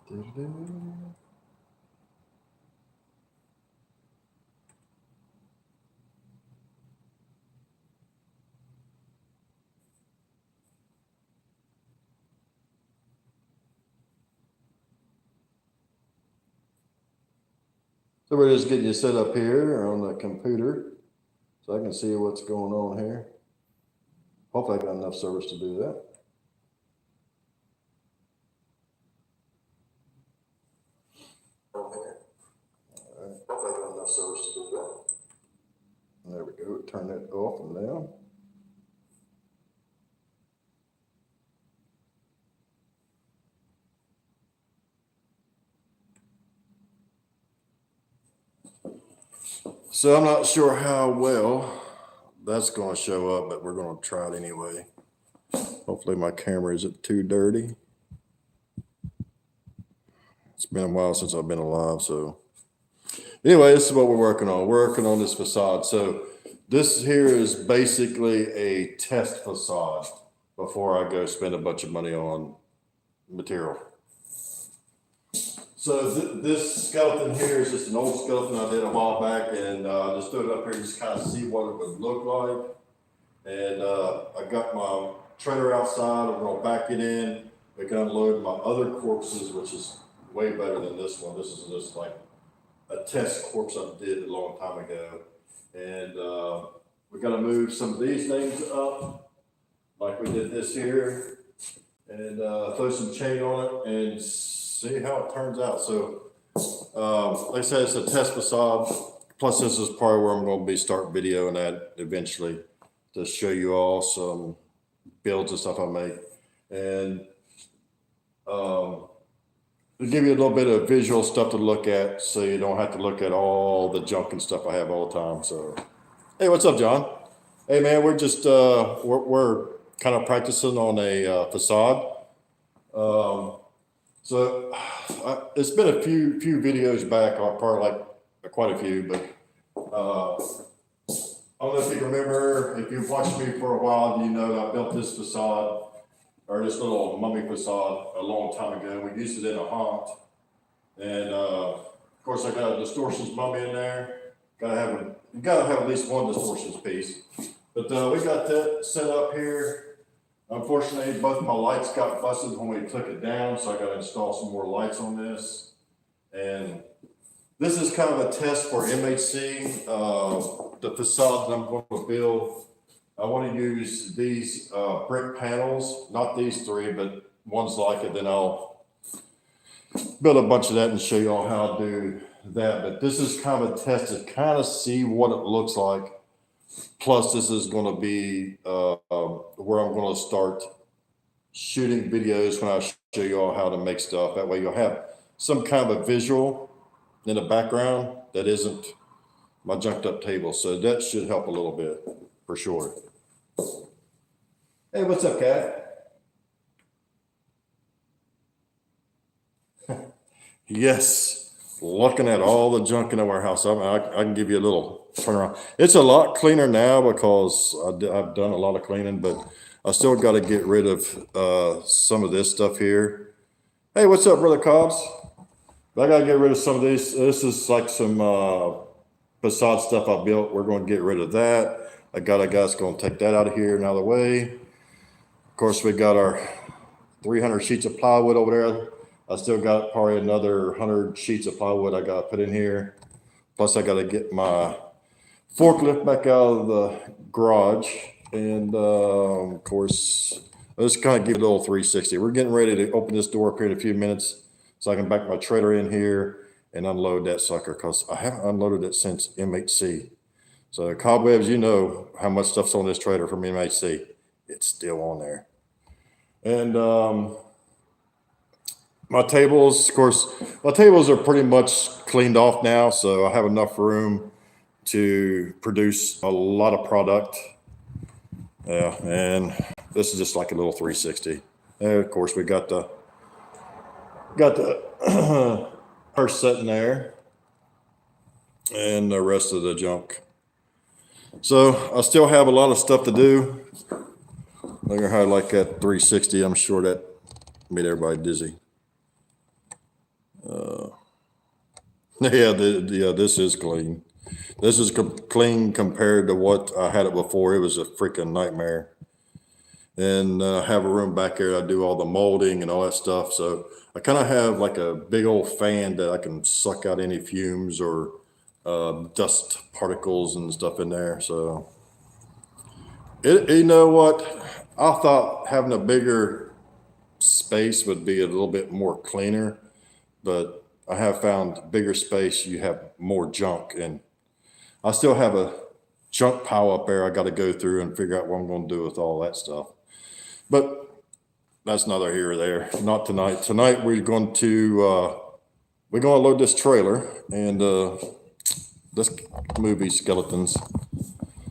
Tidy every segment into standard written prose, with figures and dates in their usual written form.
So we're just getting you set up here on the computer so I can see what's going on here. Hopefully I got enough service to do that. Hopefully I got enough service to do that. There we go. Turn that off and down. So I'm not sure how well that's going to show up, but we're going to try it anyway. Hopefully my camera isn't too dirty. It's been a while since I've been alive, so anyway, this is what we're working on. We're working on this facade. So this here is basically a test facade before I go spend a bunch of money on material. So this skeleton here is just an old skeleton I did a while back, and just threw it up here just to kind of see what it would look like. And I got my trailer outside. I'm going to back it in. We can unload my other corpses, which is way better than this one. This is just like a test corpse I did a long time ago. And we got to move some of these things up, like we did this here, and throw some chain on it and see how it turns out. So, like I said, it's a test facade. Plus, this is probably where I'm going to be start videoing that eventually to show you all some builds and stuff I make. And to give you a little bit of visual stuff to look at so you don't have to look at all the junk and stuff I have all the time. So, hey, what's up, John? Hey, man, we're just, we're kind of practicing on a facade. So it's been a few videos back, probably like quite a few, but I don't know if you remember, if you've watched me for a while, you know I built this facade, or this little mummy facade a long time ago. We used it in a haunt. And of course I got a distortions mummy in there. You gotta have at least one distortions piece. But we got that set up here. Unfortunately, both my lights got busted when we took it down, so I got to install some more lights on this. And this is kind of a test for MHC, the facade that I'm going to build. I want to use these brick panels, not these three, but ones like it. Then I'll build a bunch of that and show you all how to do that. But this is kind of a test to kind of see what it looks like. Plus, this is going to be where I'm going to start shooting videos when I show you all how to make stuff. That way you'll have some kind of a visual in the background that isn't my junked up table. So that should help a little bit for sure. Hey, what's up, Kat? Yes, looking at all the junk in the warehouse. I can give you a little turnaround. It's a lot cleaner now because I've done a lot of cleaning, but I still got to get rid of some of this stuff here. Hey, what's up, Brother Cobbs? But I got to get rid of some of these. This is like some facade stuff I built. We're going to get rid of that. I got a guy that's going to take that out of here and out of the way. Of course, we got our 300 sheets of plywood over there. I still got probably another 100 sheets of plywood I got to put in here. Plus, I got to get my forklift back out of the garage. And, of course, I'll just kind of give it a little 360. We're getting ready to open this door up here in a few minutes so I can back my trailer in here and unload that sucker because I haven't unloaded it since MHC. So cobwebs, you know how much stuff's on this trailer from MHC. It's still on there. And my tables, of course, my tables are pretty much cleaned off now, so I have enough room to produce a lot of product. Yeah, and this is just like a little 360. And of course, we got the purse sitting there and the rest of the junk. So I still have a lot of stuff to do. Look at how I like that 360. I'm sure that made everybody dizzy. Yeah, this is clean. This is clean compared to what I had it before. It was a freaking nightmare. And I have a room back there. I do all the molding and all that stuff. So I kind of have like a big old fan that I can suck out any fumes or dust particles and stuff in there. So you know what? I thought having a bigger space would be a little bit more cleaner, but I have found bigger space, you have more junk, and I still have a junk pile up there I got to go through and figure out what I'm going to do with all that stuff. But that's neither here or there. Not tonight. Tonight we're going to load this trailer and this movie skeletons.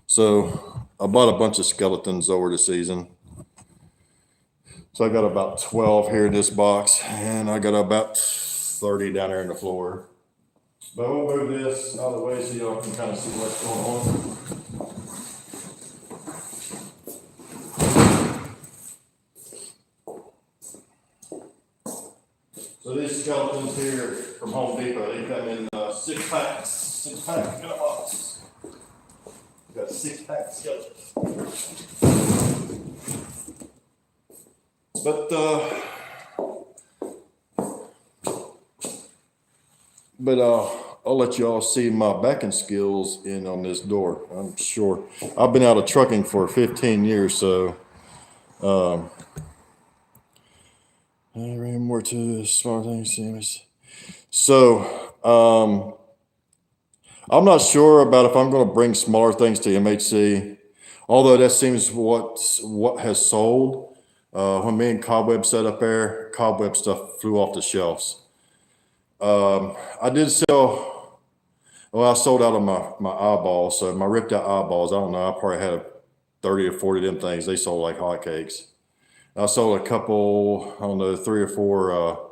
So I bought a bunch of skeletons over the season. So I got about 12 here in this box, and I got about 30 down there in the floor. But we'll move this out of the way so y'all can kind of see what's going on. So these skeletons here from Home Depot, they come in 6 packs. 6 packs in a box. We got 6 pack skeletons. But I'll let y'all see my backing skills in on this door. I'm sure I've been out of trucking for 15 years, so I ran more to smart things. So I'm not sure about if I'm going to bring smaller things to MHC, although that seems what has sold. When me and Cobweb set up there, Cobweb stuff flew off the shelves. I did sell, well, I sold out of my eyeballs, so my ripped out eyeballs, I don't know, I probably had 30 or 40 of them things. They sold like hotcakes. I sold a couple, I don't know, 3 or 4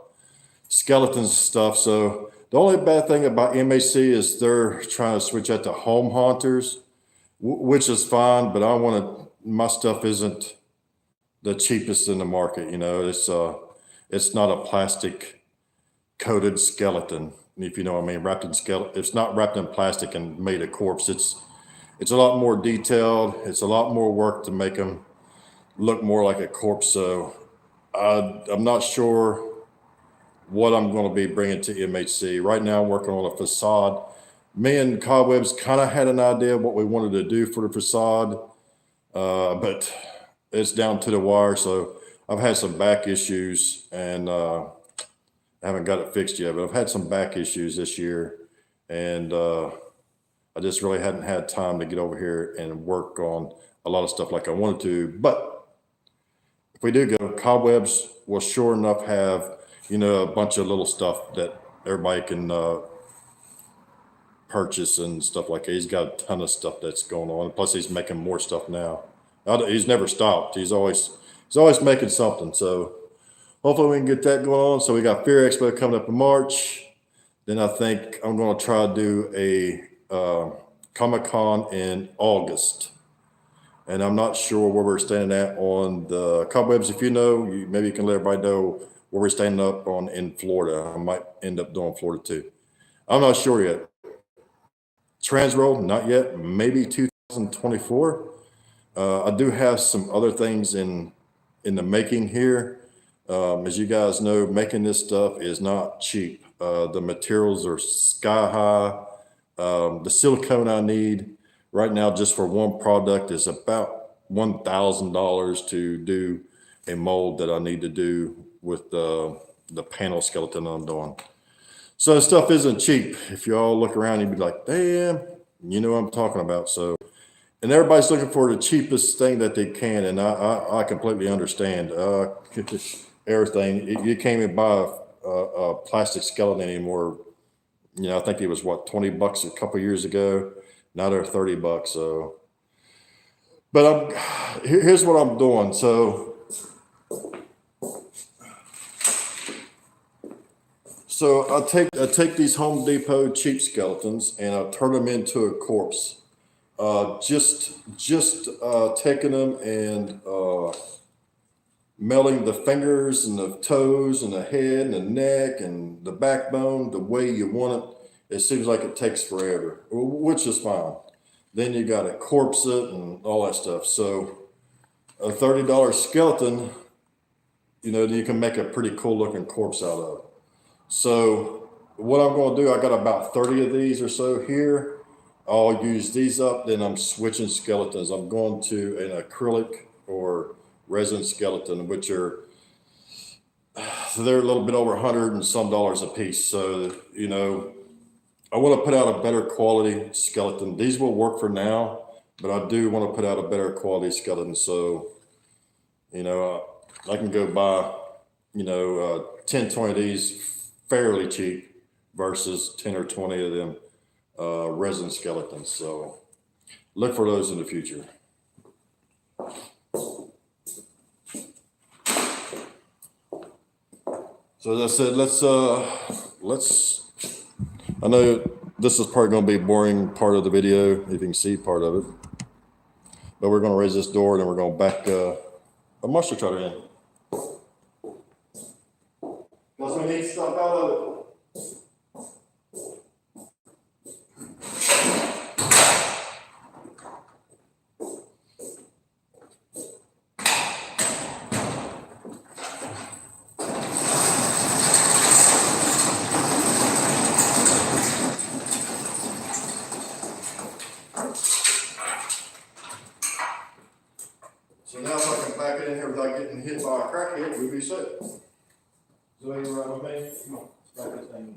skeletons stuff. So the only bad thing about MHC is they're trying to switch out to home haunters, which is fine, but my stuff isn't the cheapest in the market. You know, it's not a plastic coated skeleton, if you know what I mean. Wrapped in skeleton, it's not wrapped in plastic and made a corpse. It's a lot more detailed. It's a lot more work to make them look more like a corpse. So I'm not sure what I'm going to be bringing to MHC. Right now, I'm working on a facade. Me and Cobwebs kind of had an idea of what we wanted to do for the facade, but it's down to the wire. So I've had some back issues, and I haven't got it fixed yet, but I've had some back issues this year, and I just really hadn't had time to get over here and work on a lot of stuff like I wanted to. But if we do go, Cobwebs will sure enough have, you know, a bunch of little stuff that everybody can purchase and stuff like that. He's got a ton of stuff that's going on. Plus, he's making more stuff now. He's never stopped. He's always making something. So hopefully we can get that going on. So we got Fear Expo coming up in March. Then I think I'm going to try to do a Comic-Con in August. And I'm not sure where we're standing at on the Cobwebs. If you know, maybe you can let everybody know where we're standing up on in Florida. I might end up doing Florida too. I'm not sure yet. Transworld, not yet. Maybe 2024. I do have some other things in the making here. As you guys know, making this stuff is not cheap. The materials are sky high. The silicone I need right now just for one product is about $1,000 to do a mold that I need to do with the panel skeleton I'm doing. So the stuff isn't cheap. If you all look around, you'd be like, damn, you know what I'm talking about. So, and everybody's looking for the cheapest thing that they can, and I completely understand. Everything, you can't even buy a plastic skeleton anymore. You know, I think it was what, $20 a couple years ago. Now they're $30. So, but here's what I'm doing. So I take these Home Depot cheap skeletons and I turn them into a corpse. Just taking them and melding the fingers and the toes and the head and the neck and the backbone the way you want it, it seems like it takes forever, which is fine. Then you got to corpse it and all that stuff. So a $30 skeleton, you know, you can make a pretty cool looking corpse out of. So what I'm going to do, I got about 30 of these or so here. I'll use these up, then I'm switching skeletons. I'm going to an acrylic or resin skeleton, which are, they're a little bit over 100 and some dollars a piece. So, you know, I want to put out a better quality skeleton. These will work for now, but I do want to put out a better quality skeleton. So, you know, I can go buy, you know, 10, 20 of these fairly cheap versus 10 or 20 of them resin skeletons. So look for those in the future. So as I said, let's, I know this is probably going to be a boring part of the video, if you can see part of it, but we're going to raise this door and then we're going to back a mushroom trotter in. Because we need stuff out of it. So now if I can back it in here without getting hit by a crackhead, we'll be safe. So you right with me? Come on, let's back this thing in.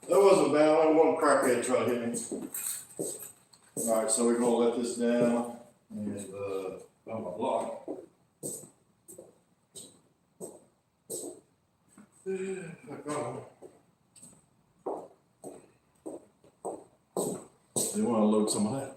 That wasn't bad. Only one crackhead tried to hit me. All right, so we're gonna let this down and on my block. You want to load some of that?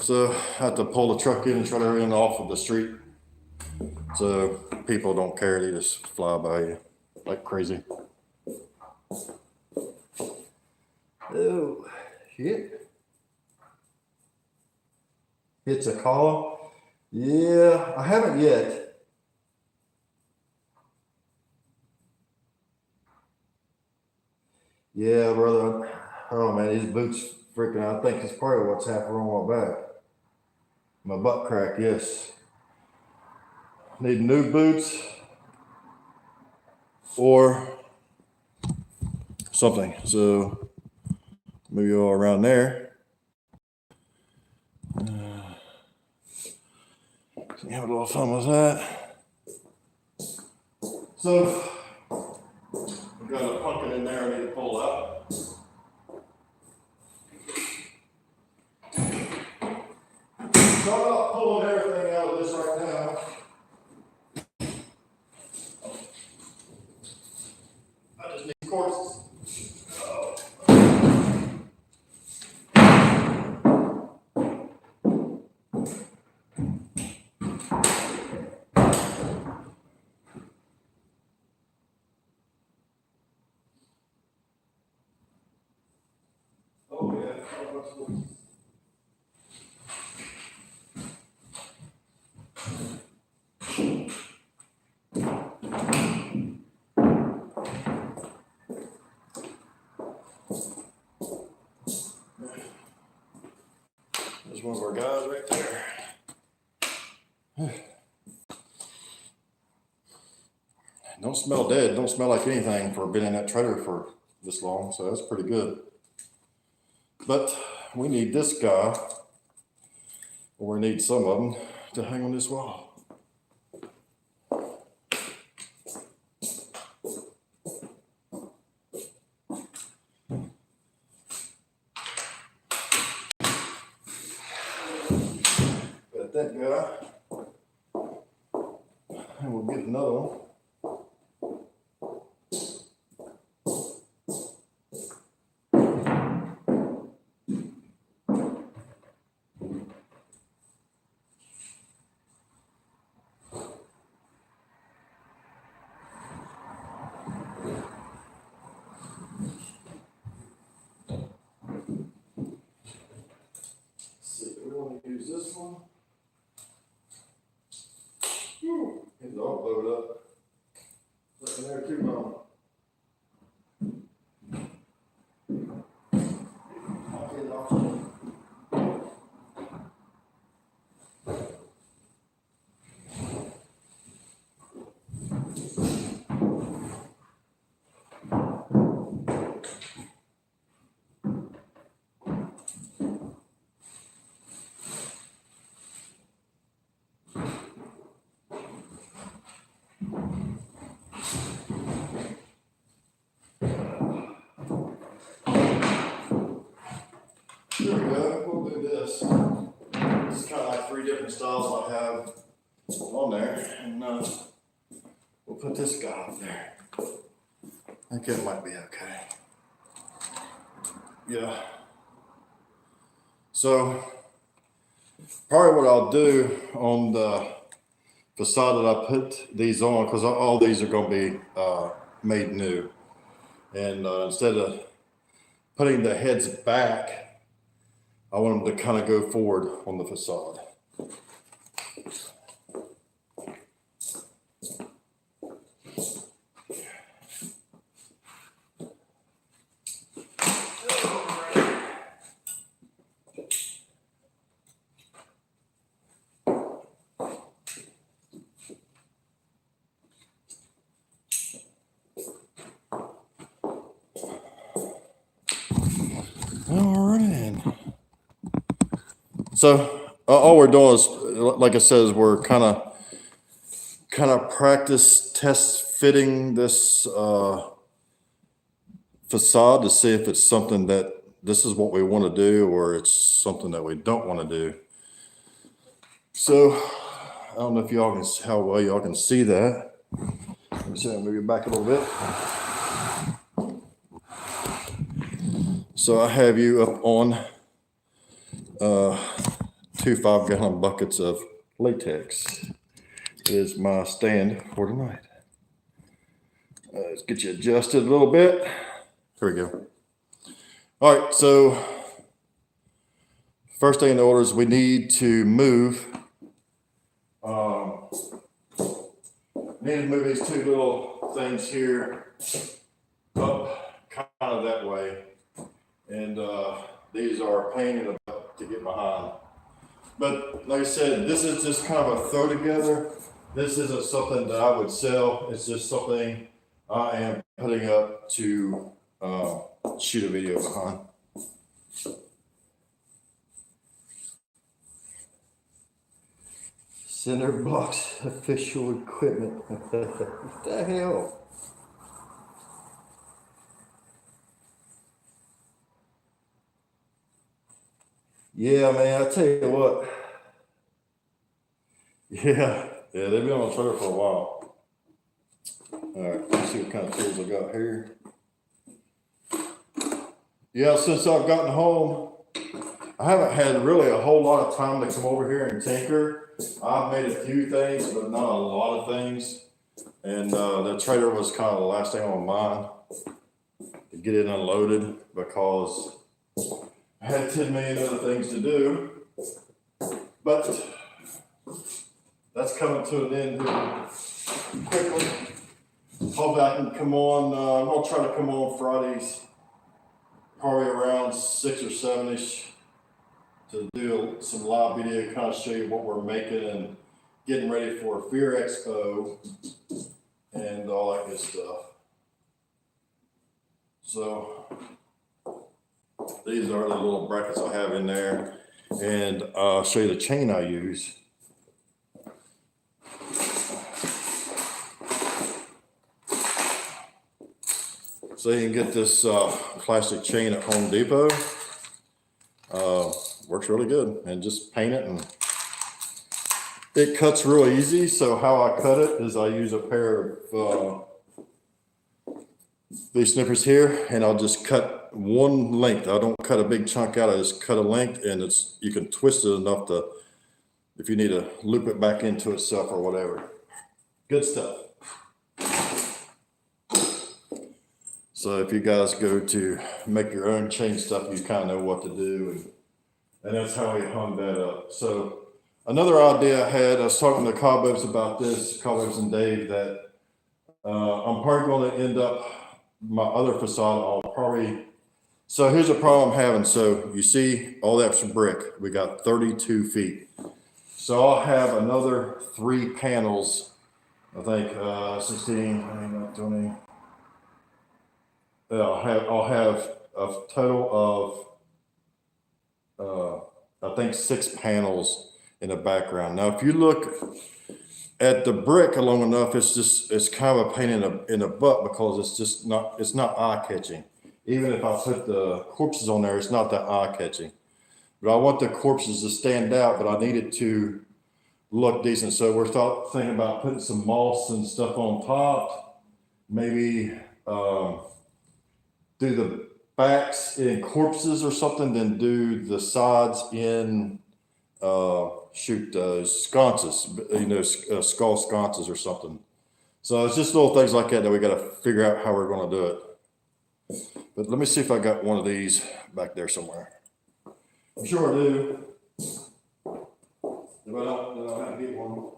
So I have to pull the truck in and trailer in off of the street. So people don't care, they just fly by you like crazy. Oh, shit. It's a call. Yeah, I haven't yet. Yeah, brother. Oh man, these boots freaking out. I think it's probably what's happening on my back. My butt crack, yes. Need new boots or something. So maybe all around there. Have a little fun with that. So we've got a pumpkin in there I need to pull out. So I'm not pulling everything out of this right now. I just need cords. Oh yeah. There's one of our guys right there. Don't smell dead. Don't smell like anything for being in that trailer for this long. So that's pretty good. But we need this guy, or we need some of them to hang on this wall. Got that guy. And we'll get another one. Use this one. It's all blowed up. Sitting there too long. I'll get it off. There we go. We'll do this. This is kind of like 3 different styles I have on there, and we'll put this guy up there. I think it might be okay. Yeah. So probably what I'll do on the facade that I put these on, because all these are going to be made new, and instead of putting the heads back, I want them to kind of go forward on the facade. All right. So all we're doing is, like I said, is we're kind of practice test fitting this facade to see if it's something that this is what we want to do, or it's something that we don't want to do. So I don't know if y'all can, how well y'all can see that. Let me see, I'll move it back a little bit. So I have you up on 2 5-gallon buckets of latex. It is my stand for tonight. Let's get you adjusted a little bit. Here we go. All right, so first thing in the order is we need to move. Need to move these 2 little things here up kind of that way. And these are a pain in the butt to get behind. But like I said, this is just kind of a throw together. This isn't something that I would sell. It's just something I am putting up to shoot a video behind. Cinderbox official equipment. What the hell? Yeah, man, I tell you what. Yeah, they've been on the trailer for a while. All right, let's see what kind of tools I got here. Yeah, since I've gotten home, I haven't had really a whole lot of time to come over here and tinker. I've made a few things, but not a lot of things. And the trailer was kind of the last thing on my mind to get it unloaded because I had 10 million other things to do. But that's coming to an end quickly. Hopefully I can come on, I'm gonna try to come on Fridays, probably around 6 or 7-ish, to do some live video, kind of show you what we're making and getting ready for Fear Expo and all that good stuff. So these are the little brackets I have in there, and I'll show you the chain I use. So you can get this plastic chain at Home Depot. Works really good, and just paint it, and it cuts real easy. So how I cut it is I use a pair of these snippers here, and I'll just cut one length. I don't cut a big chunk out. I just cut a length, and you can twist it enough to, if you need to loop it back into itself or whatever. Good stuff. So if you guys go to make your own chain stuff, you kind of know what to do, and that's how we hung that up. So another idea I had, I was talking to Cobwebs about this, Cobwebs and Dave, that I'm probably going to end up my other facade. I'll probably, so here's a problem I'm having. So you see all that's brick. We got 32 feet. So I'll have another 3 panels, I think 16, 20. I'll have a total of, I think 6 panels in the background. Now, if you look at the brick long enough, it's kind of a pain in the butt because it's not eye catching. Even if I put the corpses on there, it's not that eye catching. But I want the corpses to stand out, but I need it to look decent. So we're thinking about putting some moss and stuff on top, maybe do the backs in corpses or something, then do the sides in sconces, skull sconces or something. So it's just little things like that we got to figure out how we're going to do it. But let me see if I got one of these back there somewhere. I'm sure I do. If I don't, then I'll have to get one.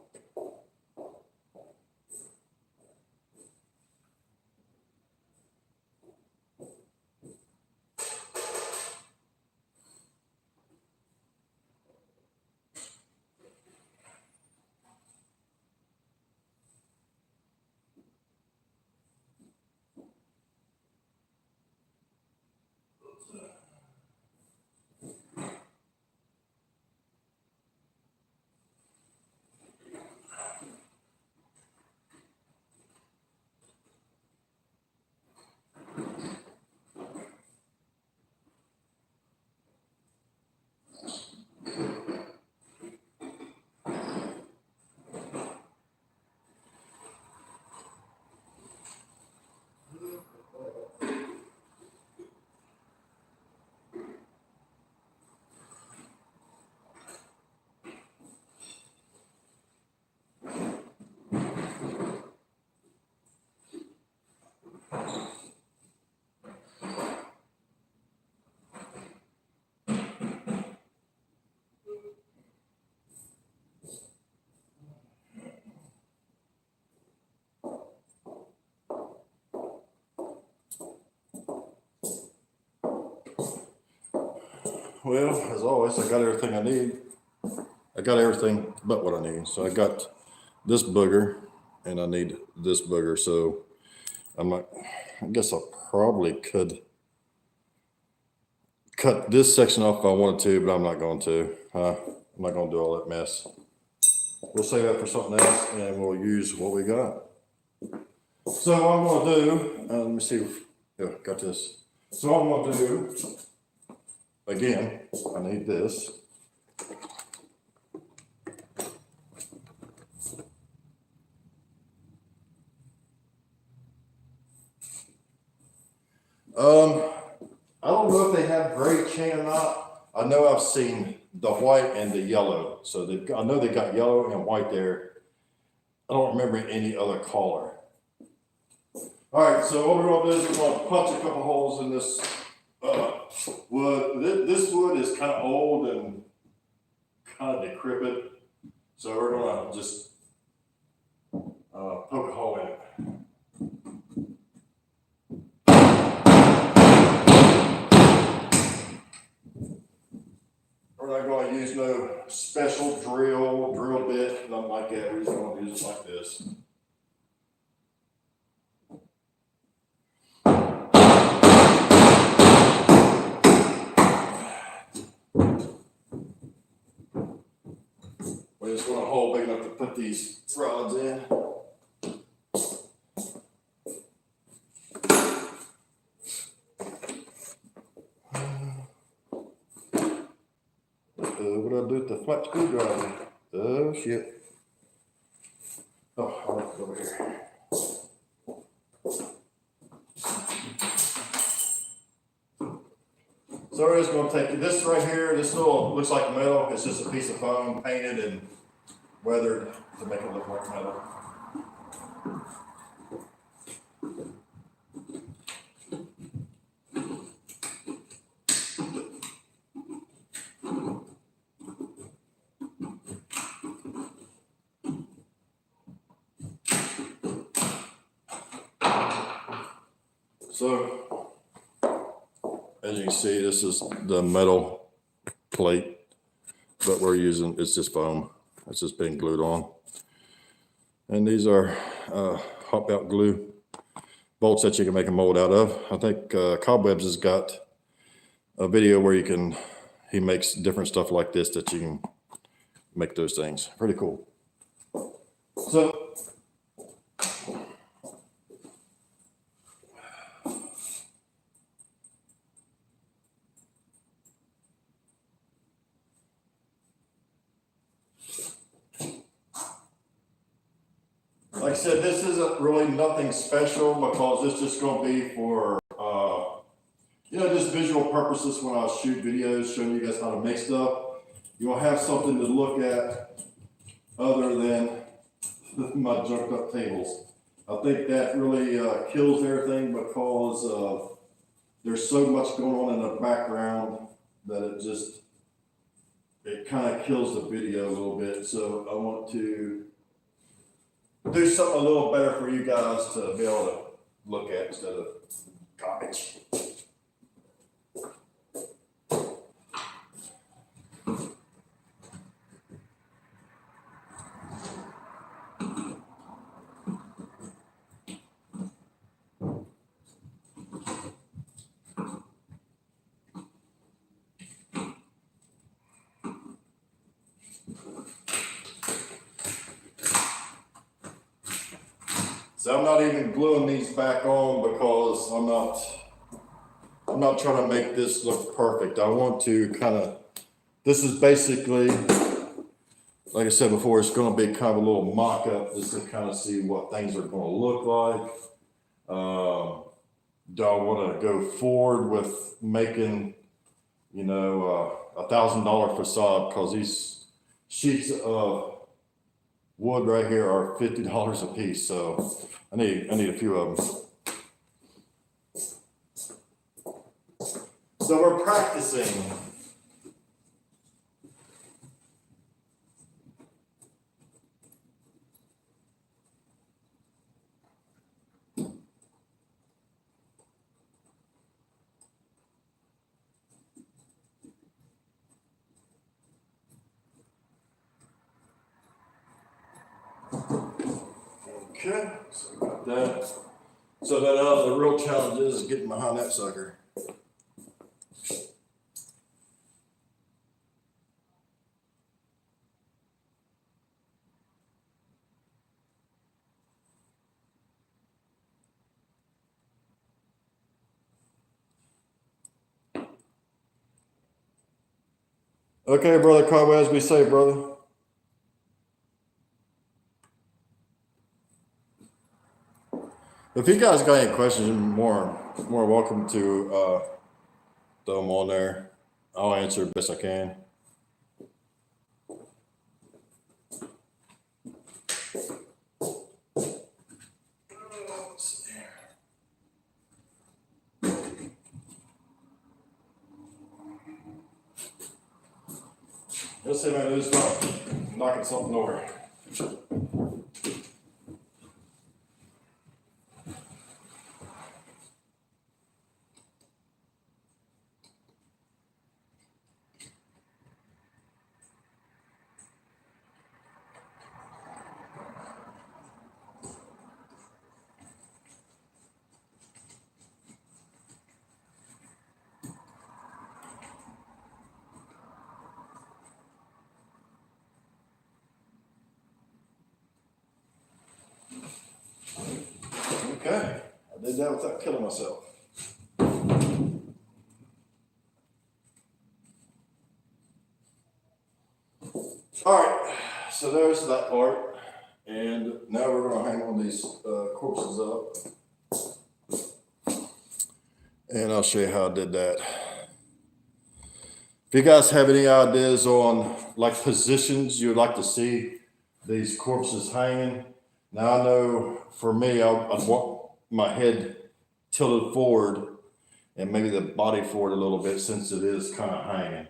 Well, as always, I got everything I need. I got everything but what I need. So I got this booger and I need this booger. So I guess I probably could cut this section off if I wanted to, but I'm not going to. I'm not going to do all that mess. We'll save that for something else and we'll use what we got. So what I'm going to do, let me see. Yeah, got this. So what I'm going to do, again, I need this. I don't know if they have gray chain or not. I know I've seen the white and the yellow. So I know they got yellow and white there. I don't remember any other color. All right, so what we're gonna do is we're gonna punch a couple holes in this wood. This wood is kind of old and kind of decrepit. So we're gonna just poke a hole in it. We're not going to use no special drill bit, nothing like that. We're just going to use it like this. We just want a hole big enough to put these rods in. What do I do with the flat screwdriver? Oh shit. Oh, I'll have to go over here. So we're just going to take this right here. This little looks like metal. It's just a piece of foam painted and weathered to make it look like metal. So, as you can see, this is the metal plate, but we're using, it's just foam. It's just being glued on. And these are hot belt glue bolts that you can make a mold out of. I think Cobwebs has got a video where he makes different stuff like this that you can make those things. Pretty cool. So, like I said, this isn't really nothing special because it's just going to be for, just visual purposes when I shoot videos showing you guys how to make stuff. You'll have something to look at other than my junked up tables. I think that really kills everything because there's so much going on in the background that it kind of kills the video a little bit. So I want to do something a little better for you guys to be able to look at instead of garbage. So I'm not even gluing these back on because I'm not trying to make this look perfect. I want to this is basically, like I said before, it's going to be kind of a little mock-up just to kind of see what things are going to look like. Do I want to go forward with making, $1,000 facade because these sheets of wood right here are $50 a piece, so I need a few of them. So we're practicing. Okay, so we got that. So then the real challenge is getting behind that sucker. Okay, brother Carway, as we say, brother. If you guys got any questions, you're more welcome to throw them on there. I'll answer the best I can. Let's see if I can do this without knocking something over. Okay, I did that without killing myself. All right, so there's that part. And now we're gonna hang on these corpses up. And I'll show you how I did that. If you guys have any ideas on like positions you'd like to see these corpses hanging, now I know for me, I'd want my head tilted forward and maybe the body forward a little bit since it is kind of hanging.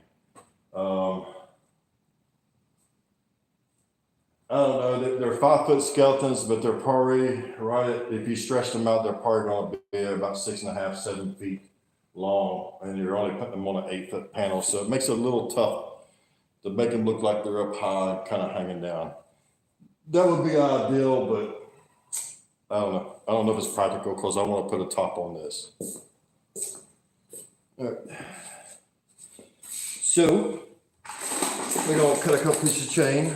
I don't know, they're 5-foot skeletons, but they're probably, right, if you stretch them out, they're probably going to be about 6.5, 7 feet long, and you're only putting them on an 8-foot panel. So it makes it a little tough to make them look like they're up high and kind of hanging down. That would be ideal, but I don't know. I don't know if it's practical because I want to put a top on this. All right. So we're going to cut a couple pieces of chain.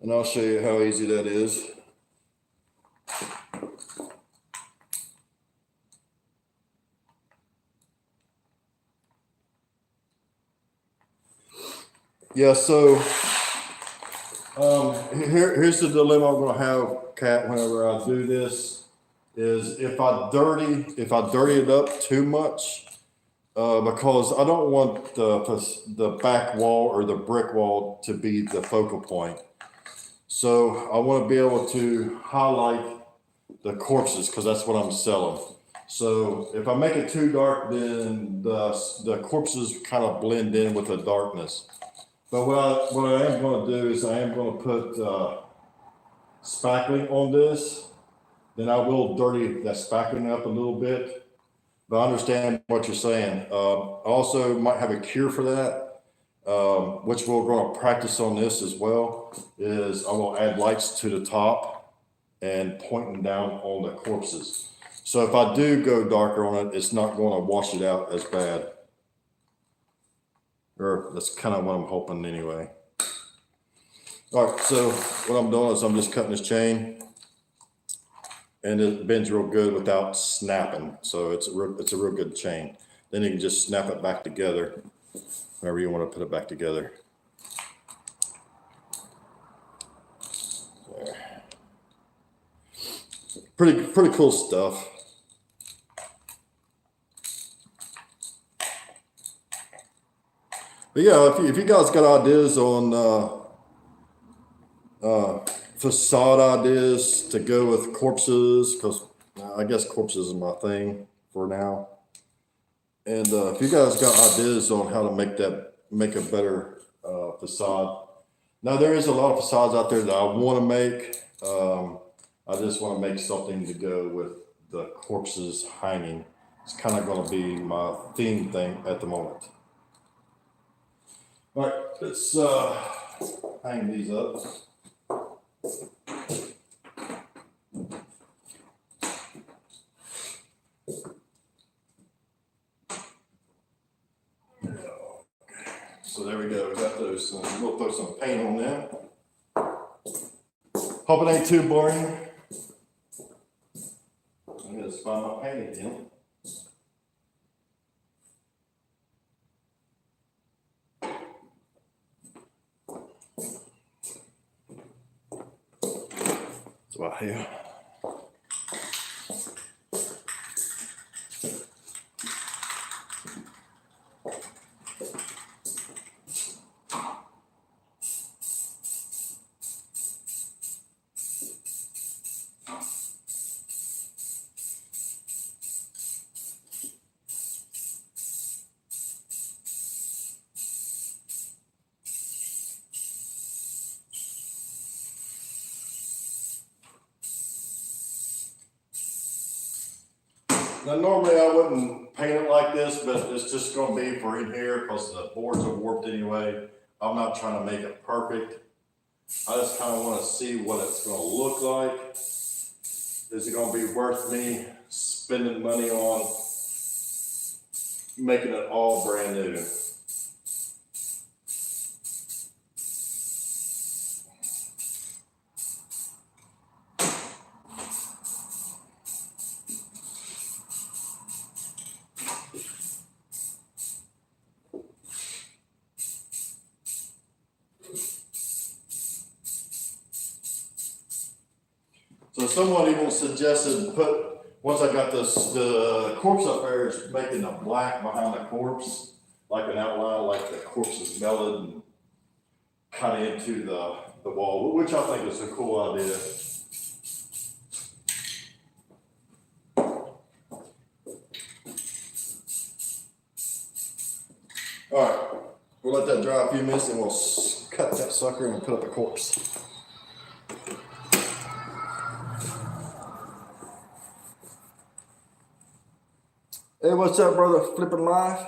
And I'll show you how easy that is. Yeah, so here's the dilemma I'm gonna have, Kat, whenever I do this, is if I dirty it up too much, because I don't want the back wall or the brick wall to be the focal point. So I want to be able to highlight the corpses because that's what I'm selling. So if I make it too dark, then the corpses kind of blend in with the darkness. But what I am going to do is I am going to put spackling on this. Then I will dirty that spackling up a little bit. But I understand what you're saying. I also might have a cure for that, which we're going to practice on this as well, is I will add lights to the top and pointing down on the corpses. So if I do go darker on it, it's not going to wash it out as bad. Or that's kind of what I'm hoping anyway. All right, so what I'm doing is I'm just cutting this chain. And it bends real good without snapping. So it's a real good chain. Then you can just snap it back together whenever you want to put it back together. There. Pretty cool stuff. But yeah, if you guys got ideas on facade ideas to go with corpses, because I guess corpses is my thing for now. And if you guys got ideas on how to make a better facade. Now there is a lot of facades out there that I want to make. I just want to make something to go with the corpses hanging. It's kind of going to be my theme thing at the moment. All right, let's hang these up. So there we go, we got those. We'll throw some paint on them. Hope it ain't too boring. I'm gonna find my paint again. It's about here. Now, normally I wouldn't paint it like this, but it's just gonna be for in here because the boards are warped anyway. I'm not trying to make it perfect. I just kind of want to see what it's gonna look like. Is it gonna be worth me spending money on making it all brand new? So someone even suggested once I got the corpse up there, is making a black behind the corpse, like an outline, like the corpse is melted and kind of into the wall, which I think is a cool idea. All right, we'll let that dry a few minutes and we'll cut that sucker and put up the corpse. Hey, what's up, brother? Flipping live.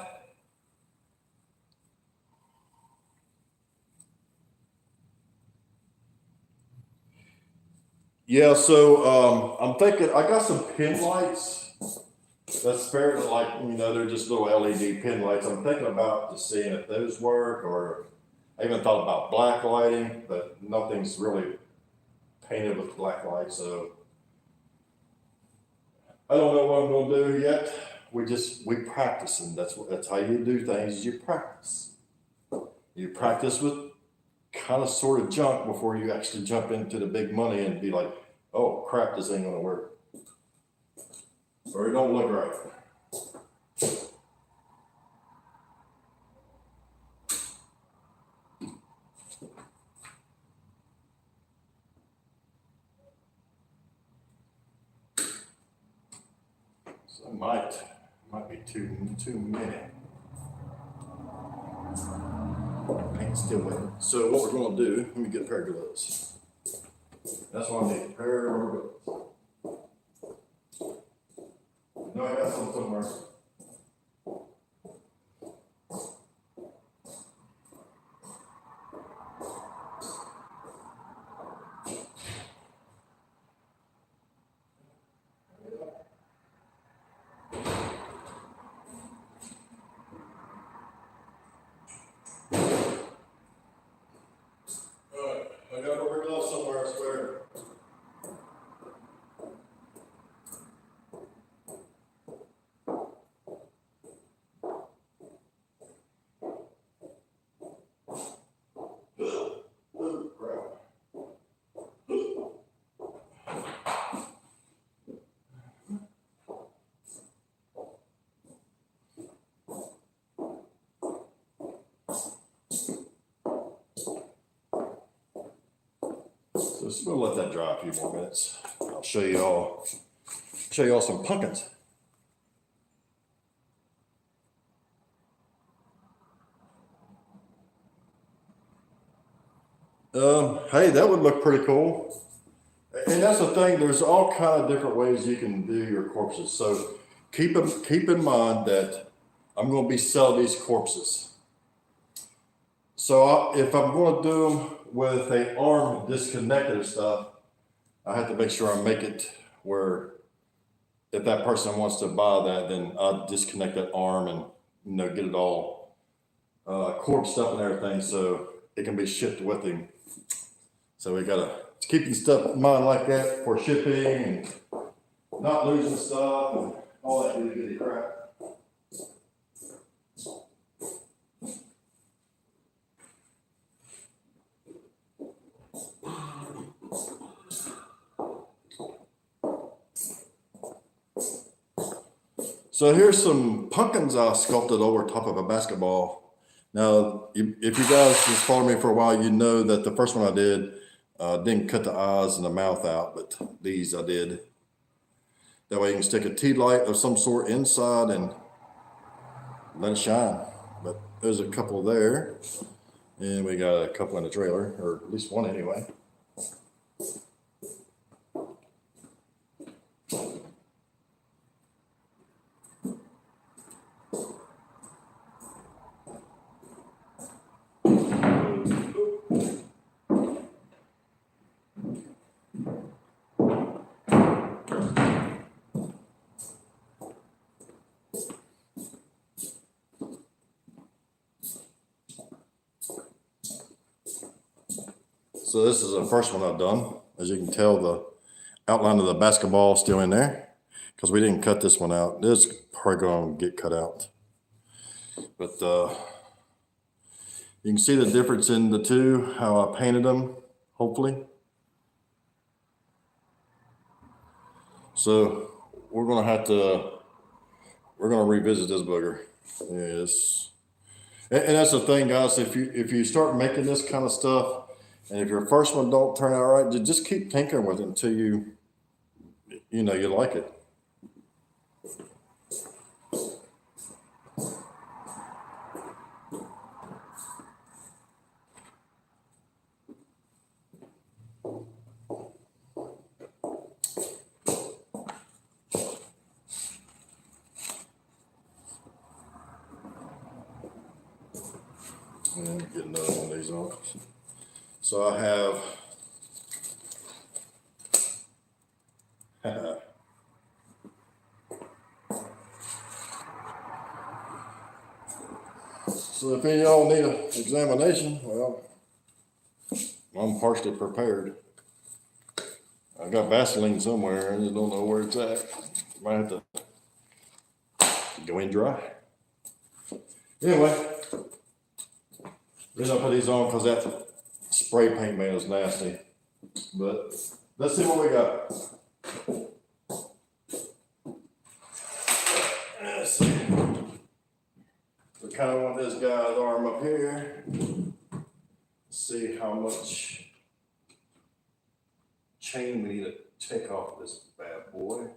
Yeah, so I'm thinking I got some pin lights. That's fair, like they're just little LED pin lights. I'm thinking about just seeing if those work, or I even thought about black lighting, but nothing's really painted with black light, so I don't know what I'm gonna do yet. We practice, and that's how you do things. Is you practice. You practice with kind of sort of junk before you actually jump into the big money and be like, oh crap, this ain't gonna work, or it don't look right. So it might be too many. Paint's still wet. So what we're gonna do, let me get a pair of gloves. That's what I need, a pair of gloves. No, I got some somewhere. I got rubber gloves somewhere, I swear. Oh, crap. So just gonna let that dry a few more minutes. I'll show y'all some pumpkins. Hey, that would look pretty cool. And that's the thing. There's all kind of different ways you can do your corpses. So keep in mind that I'm going to be selling these corpses. So if I'm going to do them with a arm disconnected and stuff, I have to make sure I make it where if that person wants to buy that, then I'll disconnect that arm and get it all corpsed up and everything, so it can be shipped with him. So we gotta keep stuff in mind like that for shipping and not losing stuff and all that goody goody crap. So here's some pumpkins I sculpted over top of a basketball. Now, if you guys just followed me for a while, you know that the first one I did didn't cut the eyes and the mouth out, but these I did. That way you can stick a tea light of some sort inside and let it shine. But there's a couple there, and we got a couple in the trailer, or at least one anyway. So this is the first one I've done. As you can tell, the outline of the basketball is still in there because we didn't cut this one out. This is probably going to get cut out. But you can see the difference in the two, how I painted them, hopefully. So we're going to revisit this booger. Yes. And that's the thing, guys, if you start making this kind of stuff, and if your first one don't turn out right, just keep tinkering with it until you like it. And get another one of these on. So I have so if any of y'all need an examination, well, I'm partially prepared. I got Vaseline somewhere, I just don't know where it's at. Might have to go in dry. Anyway, the reason I put these on because that spray paint man is nasty. But let's see what we got. Let's see. We kind of want this guy's arm up here. Let's see how much chain we need to take off this bad boy.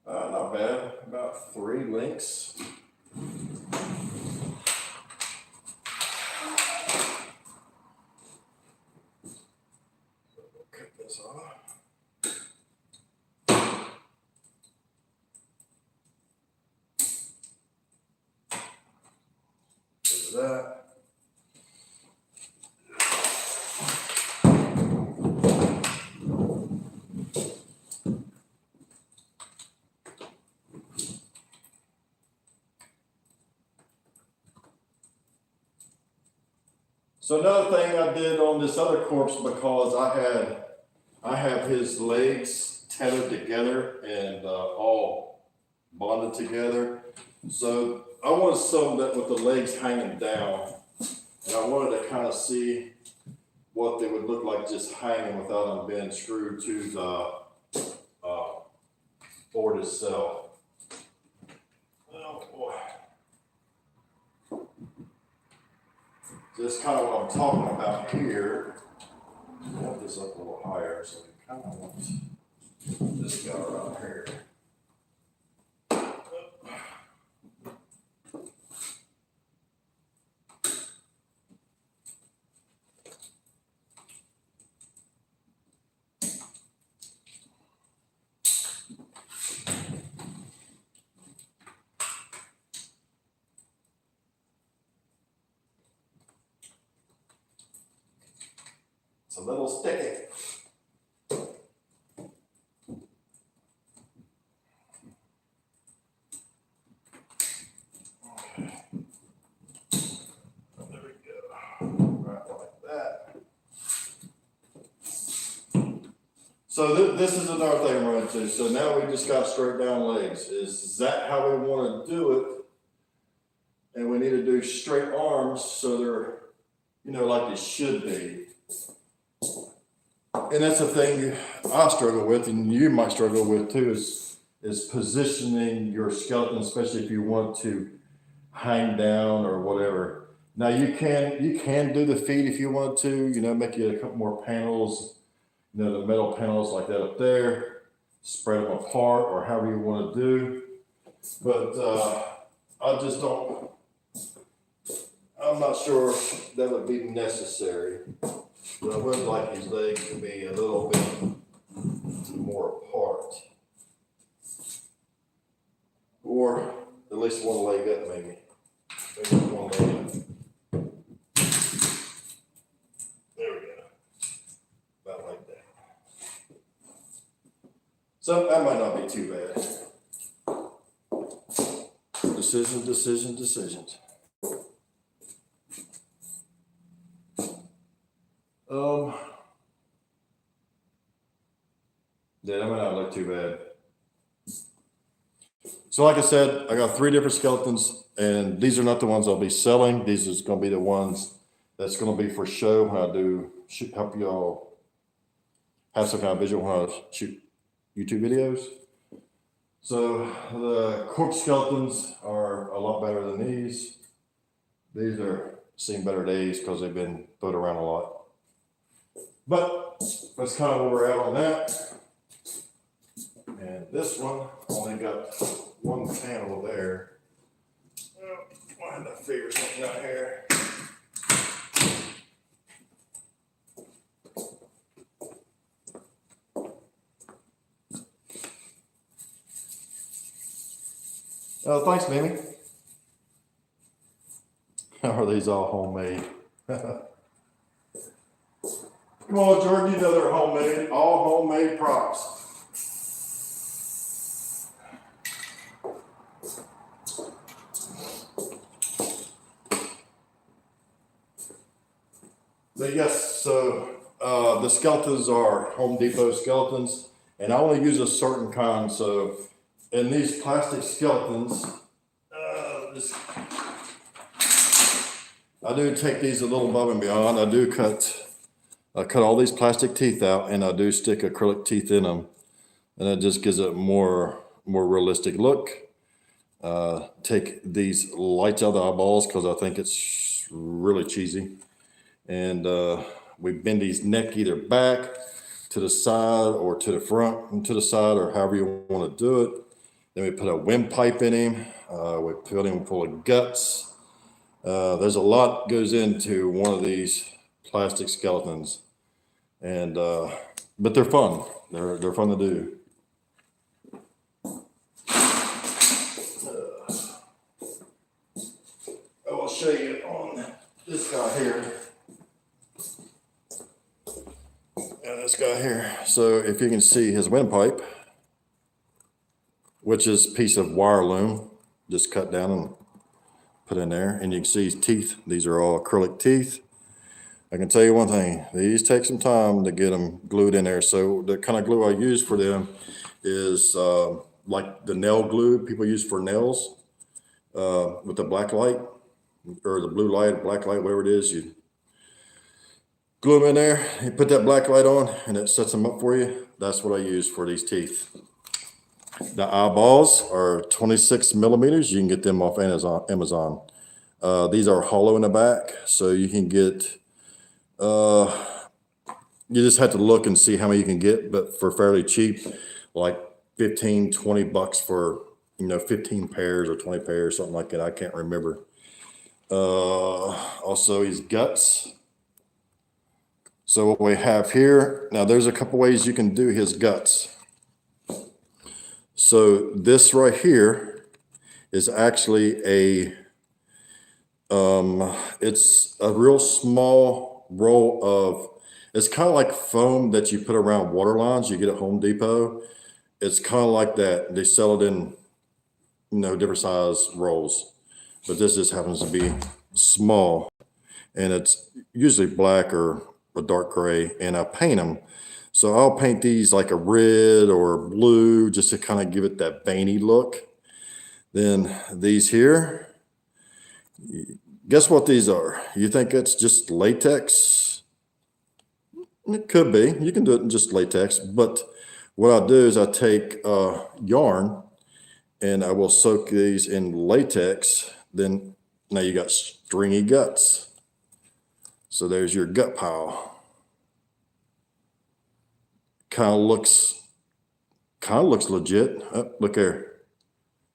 Not bad, about 3 links. Cut this off. There's that. So another thing I did on this other corpse, because I have his legs tethered together and all bonded together. So I wanted something that with the legs hanging down, and I wanted to kind of see what they would look like just hanging without them being screwed to the board itself. Oh boy. This is kind of what I'm talking about here. I want this up a little higher, so we kind of want this guy around here. a little sticky. There we go. Right like that. So this is another thing I'm running into. So now we just got straight down legs. Is that how we want to do it? And we need to do straight arms so they're, you know, like they should be. And that's the thing I struggle with, and you might struggle with too, is positioning your skeleton, especially if you want to hang down or whatever. Now you can do the feet if you want to, you know, make it a couple more panels, you know, the metal panels like that up there, spread them apart or however you want to do. But I just don't. I'm not sure that would be necessary. But I would like these legs to be a little bit more apart. Or at least one leg up, maybe. Maybe one leg up. There we go. About like that. So that might not be too bad. Decisions. Yeah, that might not look too bad. So like I said, I got 3 different skeletons, and these are not the ones I'll be selling. These is going to be the ones that's going to be for show when I do help y'all have some kind of visual when I shoot YouTube videos. So the cork skeletons are a lot better than these. These are seen better days because they've been thrown around a lot. But that's kind of where we're at on that. And this one only got one panel there. I had to figure something out here. Oh, thanks, Mimi. Are these all homemade? Come on, Jordan, you know they're homemade. All homemade props. But yes, so the skeletons are Home Depot skeletons, and I only use a certain kind. So in these plastic skeletons, I do take these a little above and beyond. I do cut all these plastic teeth out, and I do stick acrylic teeth in them, and it just gives it a more realistic look. Take these lights out of the eyeballs because I think it's really cheesy. And we bend these neck either back to the side or to the front and to the side, or however you want to do it. Then we put a windpipe in him. We fill him full of guts. There's a lot goes into one of these plastic skeletons, and but they're fun. They're fun to do. I will show you on this guy here. This guy here. So if you can see his windpipe, which is a piece of wire loom, just cut down and put in there, and you can see his teeth. These are all acrylic teeth. I can tell you one thing, these take some time to get them glued in there. So the kind of glue I use for them is like the nail glue people use for nails with the black light or the blue light, black light, whatever it is. You glue them in there, you put that black light on, and it sets them up for you. That's what I use for these teeth. The eyeballs are 26 millimeters. You can get them off Amazon. These are hollow in the back, so you can get, you just have to look and see how many you can get, but for fairly cheap, like 15, 20 bucks for, 15 pairs or 20 pairs, something like that. I can't remember. Also his guts. So what we have here, now there's a couple ways you can do his guts. So this right here is actually it's a real small roll of It's kind of like foam that you put around water lines you get at Home Depot. It's kind of like that. They sell it in, different size rolls, but this just happens to be small, and it's usually black or a dark gray, and I paint them. So I'll paint these like a red or blue just to kind of give it that veiny look. Then these here, guess what these are? You think it's just latex? It could be. You can do it in just latex, but what I do is I take yarn and I will soak these in latex. Then now you got stringy guts. So there's your gut pile. Kind of looks legit. Oh, look there.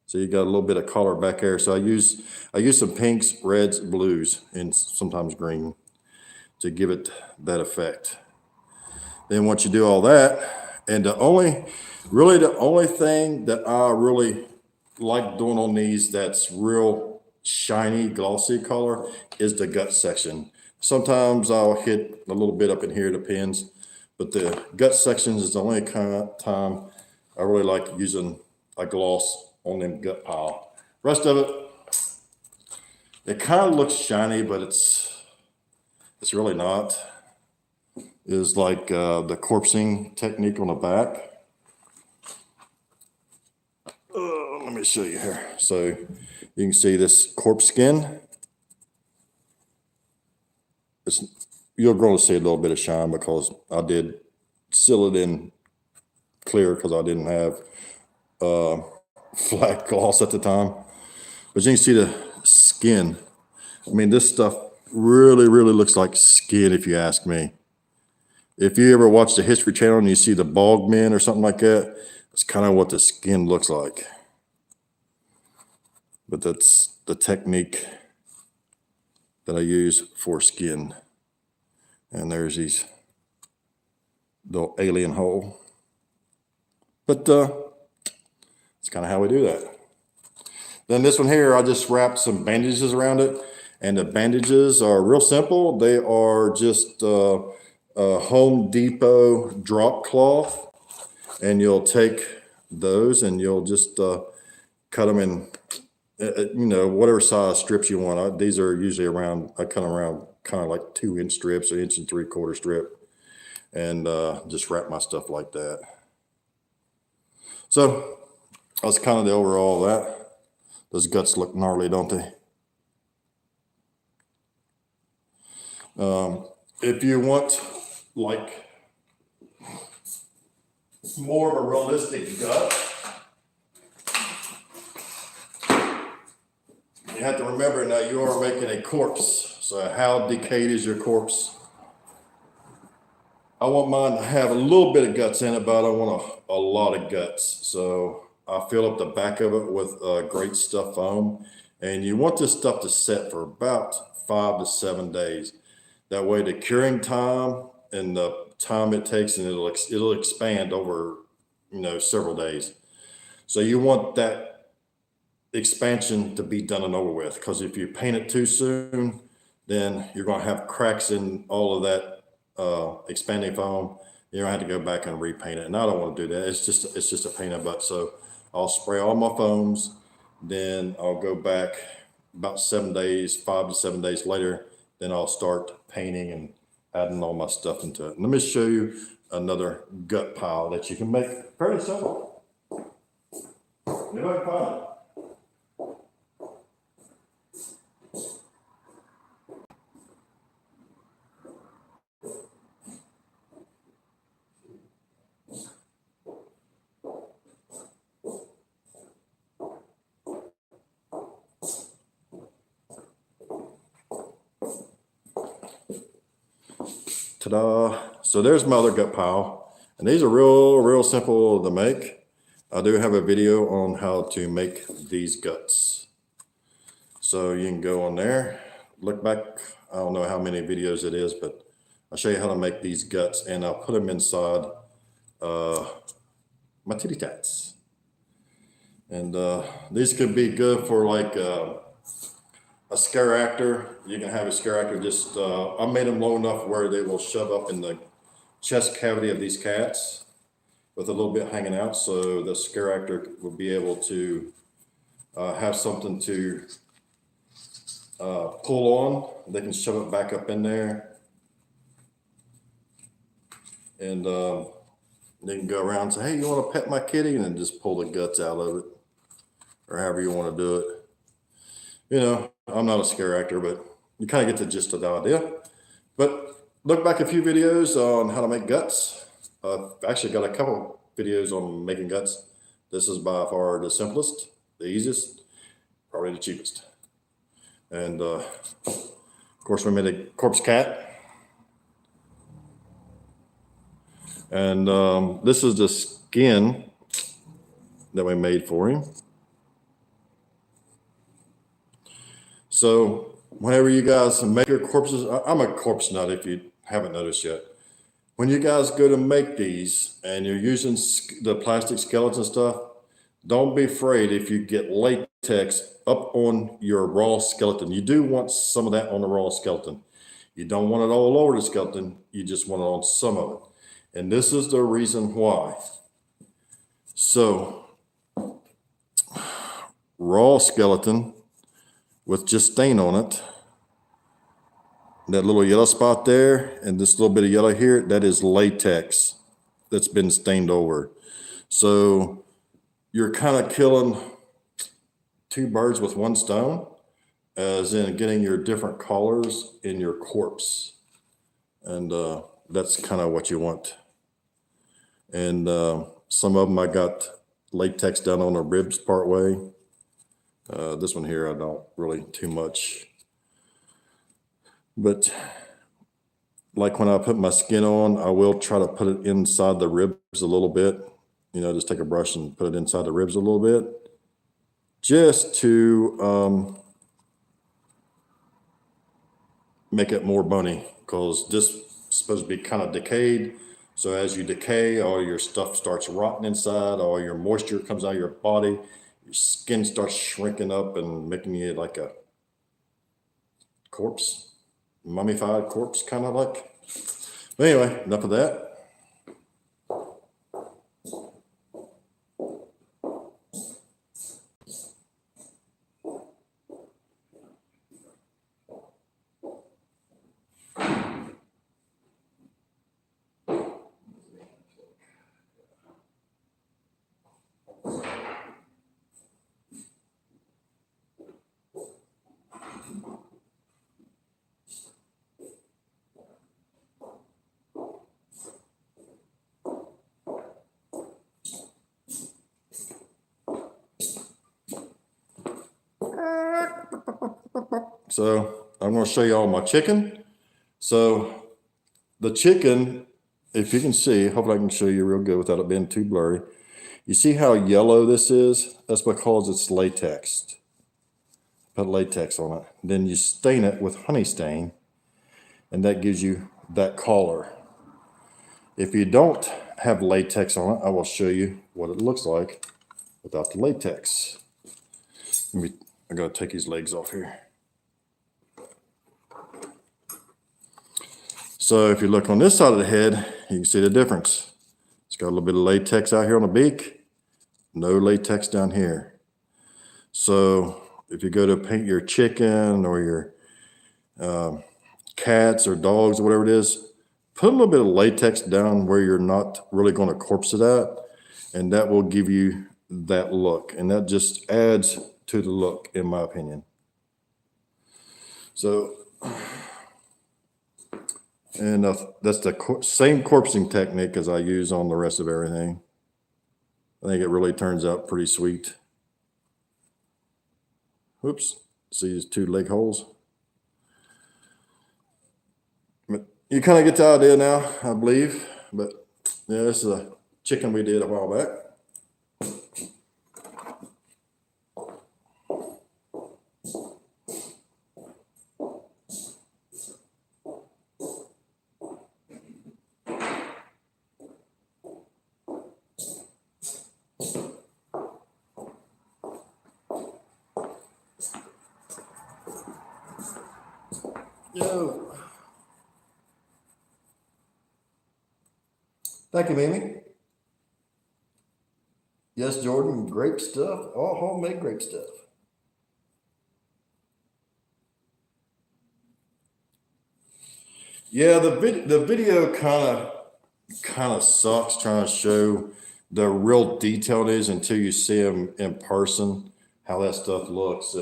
So you got a little bit of color back there. So I use some pinks, reds, blues, and sometimes green to give it that effect. Then once you do all that, and the only thing that I really like doing on these that's real shiny, glossy color is the gut section. Sometimes I'll hit a little bit up in here, depends, but the gut sections is the only kind of time I really like using a gloss on them gut pile. Rest of it kind of looks shiny, but it's really not. Is like the corpsing technique on the back. Let me show you here. So you can see this corpse skin. You're going to see a little bit of shine because I did seal it in clear because I didn't have flat gloss at the time. But you can see the skin. I mean, this stuff really, really looks like skin if you ask me. If you ever watch the History Channel and you see the bog men or something like that, it's kind of what the skin looks like. But that's the technique that I use for skin. And there's these little alien hole. But it's kind of how we do that. Then this one here, I just wrapped some bandages around it. And the bandages are real simple. They are just Home Depot drop cloth, and you'll take those and you'll just cut them in, whatever size strips you want. These are usually I cut them around kind of like 2-inch strips, or 1 3/4 strip, and just wrap my stuff like that. So that's kind of the overall of that. Those guts look gnarly, don't they? If you want like more of a realistic gut, you have to remember now you are making a corpse. So how decayed is your corpse? I want mine to have a little bit of guts in it, but I don't want a lot of guts. So I fill up the back of it with great stuff foam. And you want this stuff to set for about 5 to 7 days. That way the curing time and the time it takes, and it'll expand over, several days. So you want that expansion to be done and over with, because if you paint it too soon, then you're going to have cracks in all of that expanding foam. You're going to have to go back and repaint it. And I don't want to do that. It's just a pain in the butt. So I'll spray all my foams, then I'll go back about 7 days, 5 to 7 days later. Then I'll start painting and adding all my stuff into it. Let me show you another gut pile that you can make fairly simple. Anybody find it? Ta-da. So there's my other gut pile. And these are real simple to make. I do have a video on how to make these guts. So you can go on there, look back. I don't know how many videos it is, but I'll show you how to make these guts, and I'll put them inside my titty tats. And these could be good for like a scare actor. You can have a scare actor just, I made them low enough where they will shove up in the chest cavity of these cats with a little bit hanging out. So the scare actor will be able to have something to pull on. They can shove it back up in there. And they can go around and say, hey, you want to pet my kitty? And then just pull the guts out of it, or however you want to do it. You know, I'm not a scare actor, but you kind of get the gist of the idea. But look back a few videos on how to make guts. I've actually got a couple videos on making guts. This is by far the simplest, the easiest, probably the cheapest. And of course, we made a corpse cat. And this is the skin that we made for him. So whenever you guys make your corpses, I'm a corpse nut if you haven't noticed yet. When you guys go to make these and you're using the plastic skeleton stuff, don't be afraid if you get latex up on your raw skeleton. You do want some of that on the raw skeleton. You don't want it all over the skeleton. You just want it on some of it. And this is the reason why. So raw skeleton with just stain on it, that little yellow spot there and this little bit of yellow here, that is latex that's been stained over. So you're kind of killing two birds with one stone, as in getting your different colors in your corpse. And that's kind of what you want. And some of them I got latex down on the ribs part way. This one here, I don't really too much. But like when I put my skin on, I will try to put it inside the ribs a little bit. You know, just take a brush and put it inside the ribs a little bit. Just to make it more bony, because this is supposed to be kind of decayed. So as you decay, all your stuff starts rotting inside, all your moisture comes out of your body, your skin starts shrinking up and making you like a corpse, mummified corpse, kind of like. But anyway, enough of that. So I'm going to show you all my chicken. So the chicken, if you can see, hopefully I can show you real good without it being too blurry. You see how yellow this is? That's because it's latex. Put latex on it. Then you stain it with honey stain, and that gives you that color. If you don't have latex on it, I will show you what it looks like without the latex. I gotta take these legs off here. So if you look on this side of the head, you can see the difference. It's got a little bit of latex out here on the beak, no latex down here. So if you go to paint your chicken or your cats or dogs or whatever it is, put a little bit of latex down where you're not really going to corpse it at, and that will give you that look. And that just adds to the look, in my opinion. So, and that's the same corpsing technique as I use on the rest of everything. I think it really turns out pretty sweet. Whoops, see these two leg holes? But you kind of get the idea now, I believe. But yeah, this is a chicken we did a while back. Yo. Thank you, Mimi. Yes, Jordan, grape stuff, all homemade grape stuff. Yeah, the video kind of sucks trying to show the real detail it is until you see them in person. How that stuff looks,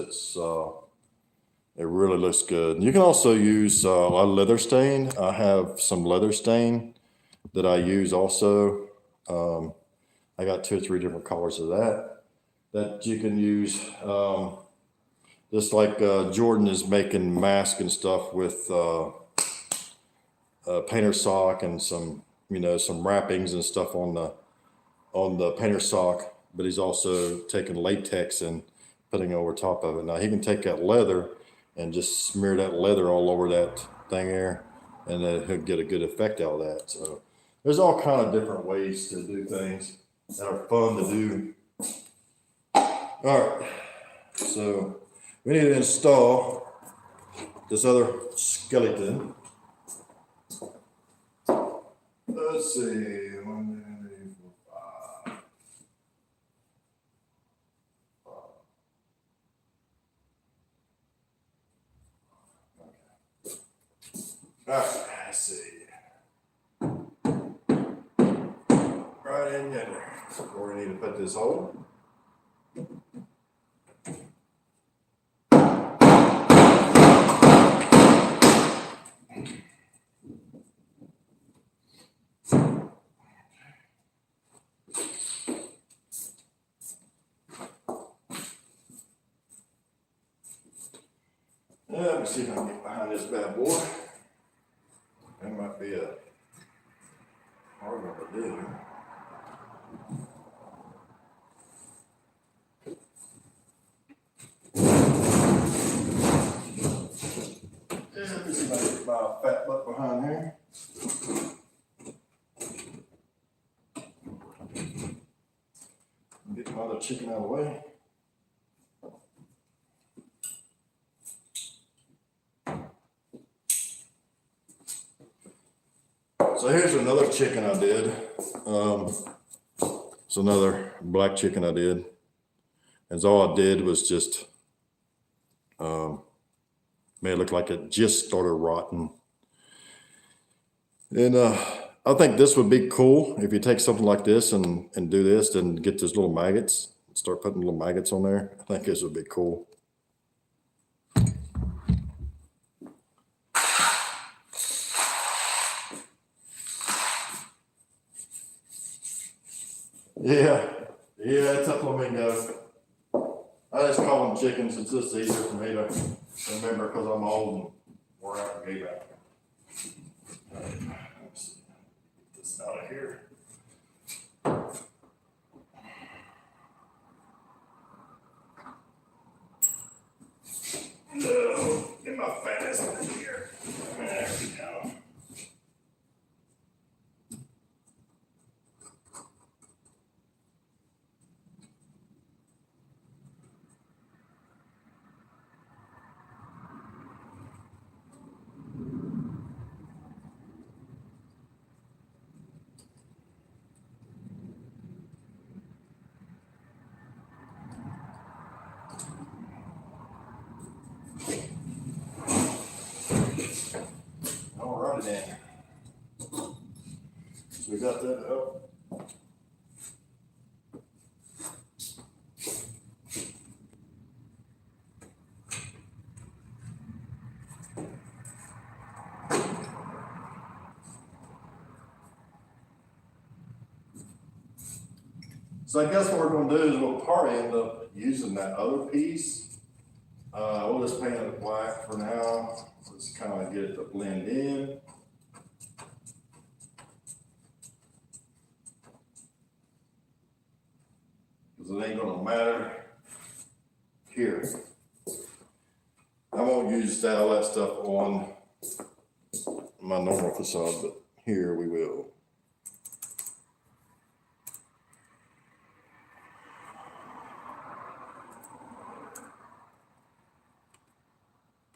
it really looks good. You can also use a lot of leather stain. I have some leather stain that I use also. I got 2 or 3 different colors of that you can use. Just like Jordan is making masks and stuff with painter sock and some some wrappings and stuff on the painter sock, but he's also taking latex and putting over top of it. Now he can take that leather and just smear that leather all over that thing there, and then he'll get a good effect out of that. So there's all kind of different ways to do things that are fun to do. All right, so we need to install this other skeleton. Let's see. 1, 2, 3, 4, 5. All right, let's see. Right in there. Where we need to put this hole. Let me see if I can get behind this bad boy. That might be a hard one to do. Let me see if I can get my fat butt behind here. Get my other chicken out of the way. So here's another chicken I did. It's another black chicken I did. And all I did was just made it look like it just started rotting. And I think this would be cool if you take something like this and do this and get those little maggots. Start putting little maggots on there. I think this would be cool. Yeah, it's a flamingo. I just call them chickens. It's just easier for me to remember because I'm old and wore out and gave out. All right, let's see. Get this out of here. No, get my fat ass in here. There we go. All right then. So we got that up. So I guess what we're going to do is we'll probably end up using that other piece. We'll just paint it black for now. Just kind of get it to blend in. Because it ain't going to matter here. I won't use all that stuff on my normal facade, but here we will.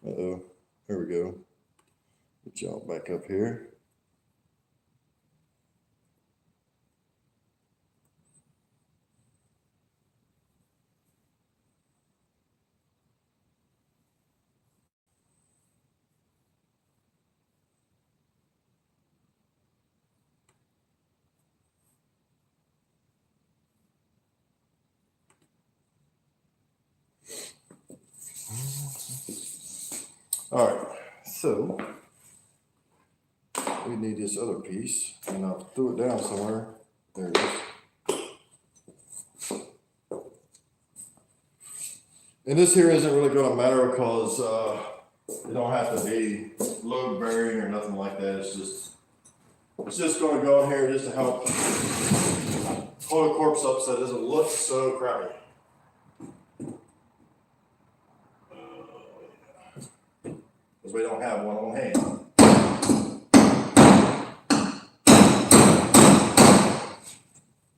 Uh-oh, here we go. Get y'all back up here. All right, so we need this other piece, and I threw it down somewhere. There it is. And this here isn't really going to matter because it don't have to be load bearing or nothing like that. It's just going to go in here just to help hold the corpse up so it doesn't look so crappy. Because we don't have one on hand.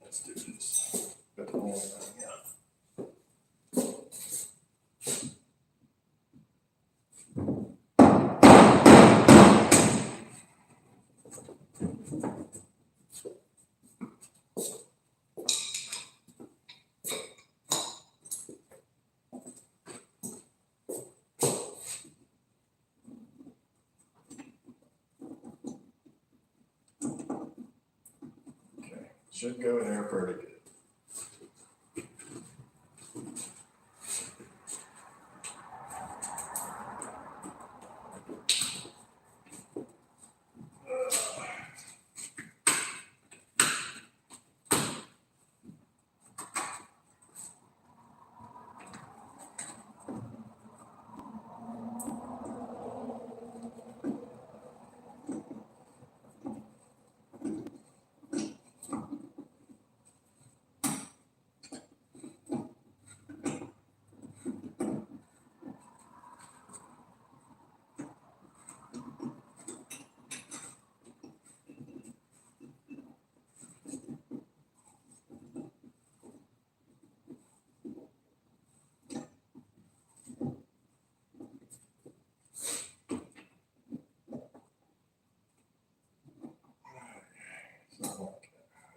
Let's do this. Got the wrong thing out. Should go in there pretty good.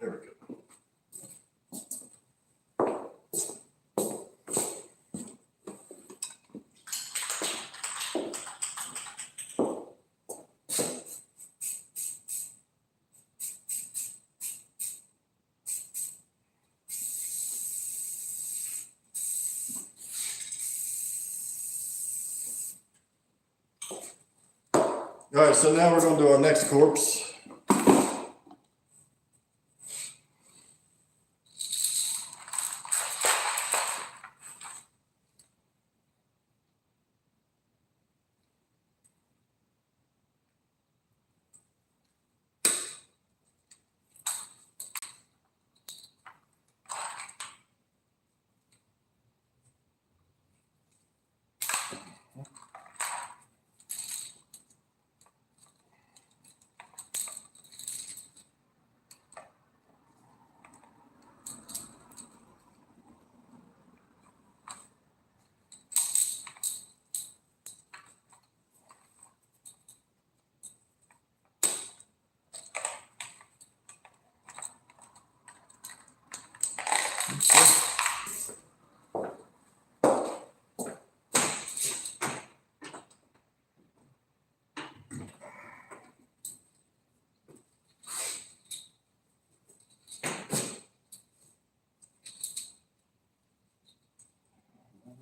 There we go. All right, so now we're going to do our next corpse.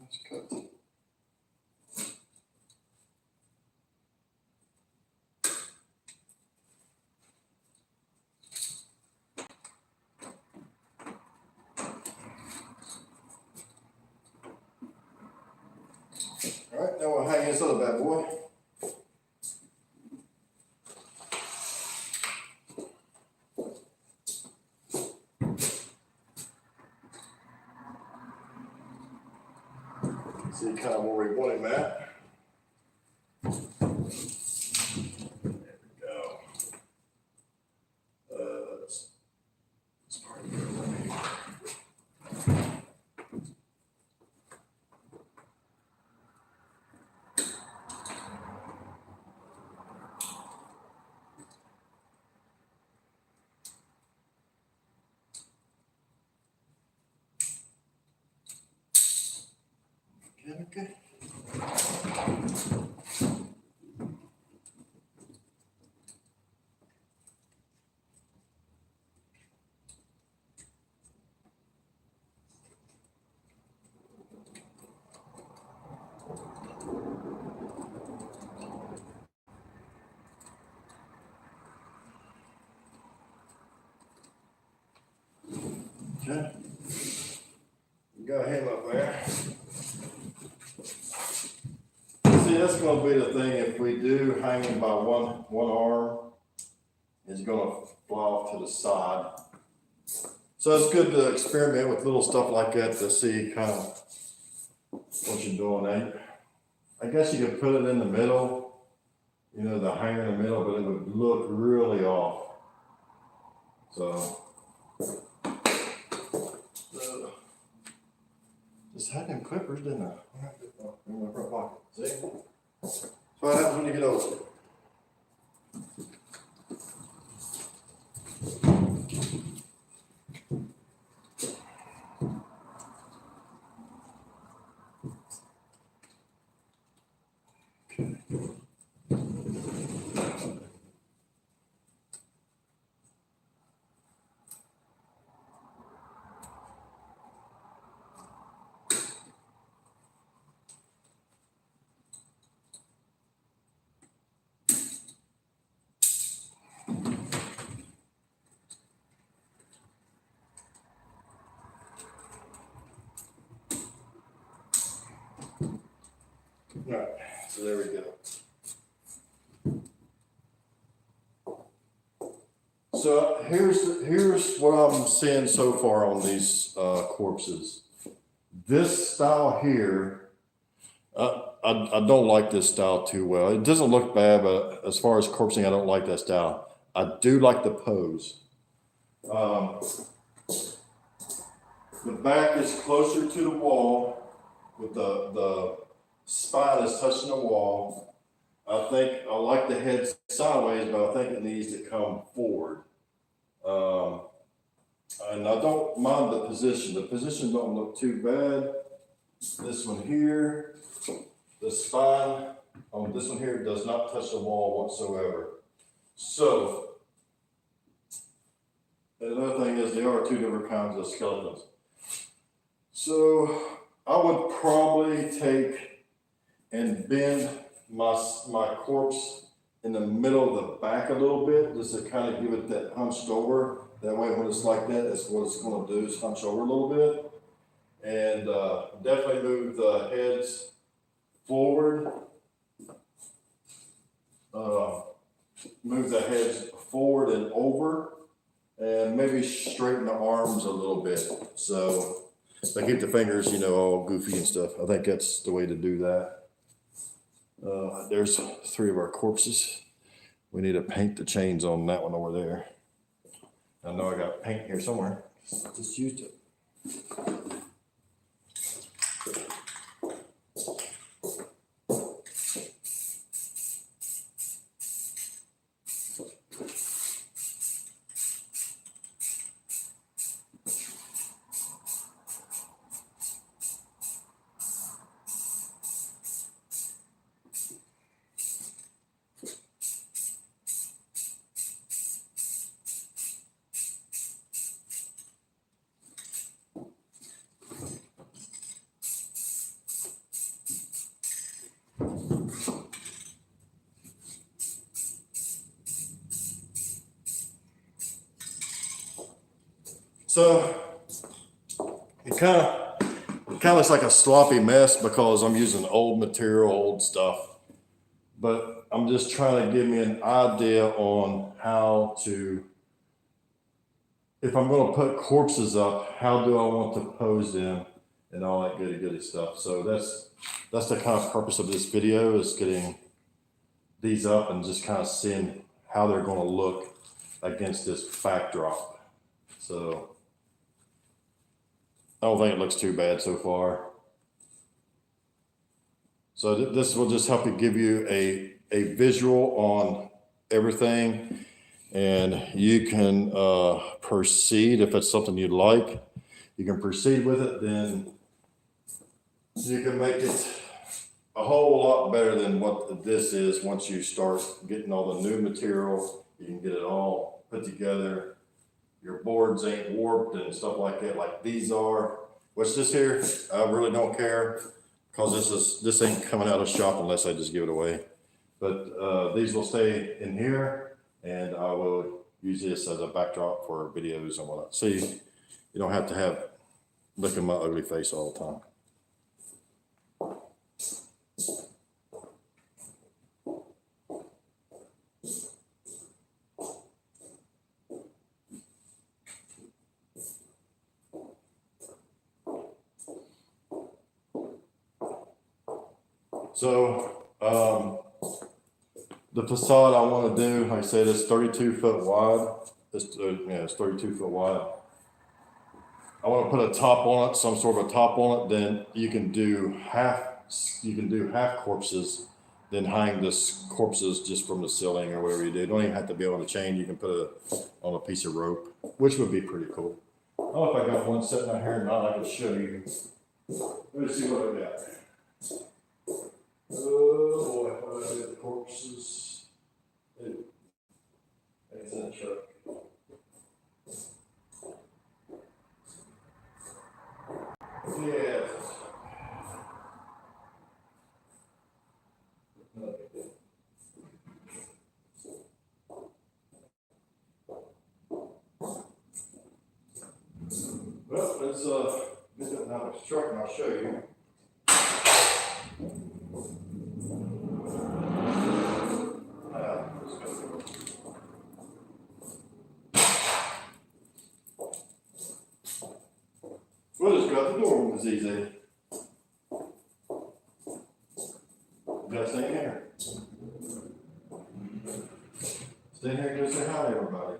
Let's cut. All right, now we'll hang this other bad boy. See kind of where we want him at. There we go. This part here right here. Okay. You got him up there. See, that's gonna be the thing, if we do hang him by one arm, it's gonna fly off to the side. So it's good to experiment with little stuff like that to see kind of what you're doing. And I guess you could put it in the middle, you know, the hanger in the middle, but it would look really off. So, just had them clippers, didn't I? In my front pocket. See? That's what happens when you get old. All right, so there we go. So here's what I'm seeing so far on these corpses. This style here, I don't like this style too well. It doesn't look bad, but as far as corpsing, I don't like that style. I do like the pose. The back is closer to the wall, with the spine is touching the wall. I think I like the head sideways, but I think it needs to come forward. And I don't mind the position. The position don't look too bad. This one here, the spine on this one here does not touch the wall whatsoever. So, another thing is there are two different kinds of skeletons. So I would probably take and bend my corpse in the middle of the back a little bit, just to kind of give it that hunched over. That way when it's like that, that's what it's going to do, is hunch over a little bit. And definitely move the heads forward. Move the heads forward and over, and maybe straighten the arms a little bit. So they keep the fingers, you know, all goofy and stuff. I think that's the way to do that. There's three of our corpses. We need to paint the chains on that one over there. I know I got paint here somewhere. Just used it. So it kind of looks like a sloppy mess because I'm using old material, old stuff. But I'm just trying to give me an idea on how to, if I'm going to put corpses up, how do I want to pose them and all that goody stuff. So that's the kind of purpose of this video, is getting these up and just kind of seeing how they're going to look against this backdrop. So I don't think it looks too bad so far. So this will just help you, give you a visual on everything, and you can proceed if it's something you'd like. You can proceed with it, then you can make it a whole lot better than what this is. Once you start getting all the new material, you can get it all put together. Your boards ain't warped and stuff like that, like these are. What's this here? I really don't care, because this ain't coming out of shop unless I just give it away. But these will stay in here, and I will use this as a backdrop for videos and whatnot. See, You don't have to have look at my ugly face all the time. So, the facade I want to do, like I said, it's 32 foot wide. It's 32 foot wide. I want to put a top on it, some sort of a top on it. Then you can do half corpses, then hang the corpses just from the ceiling or whatever you do. You don't even have to be on a chain. You can put it on a piece of rope, which would be pretty cool. I don't know if I got one sitting out here or not. I can show you. Let me see what I got. Oh boy, what I did the corpses. It's in the truck. Yes. Well, let's get that out of the truck and I'll show you. We'll just go out the door when it's easy. Just stay here. Stay here and go say hi to everybody.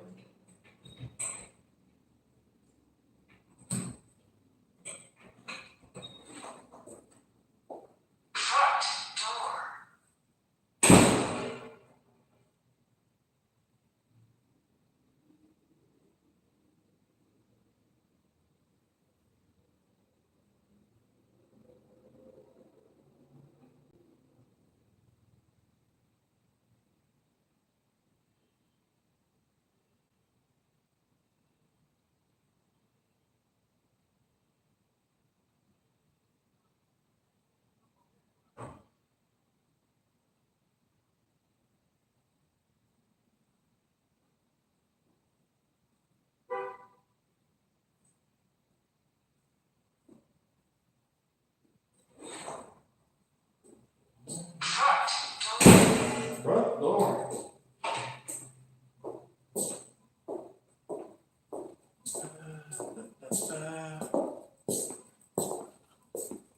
Front door.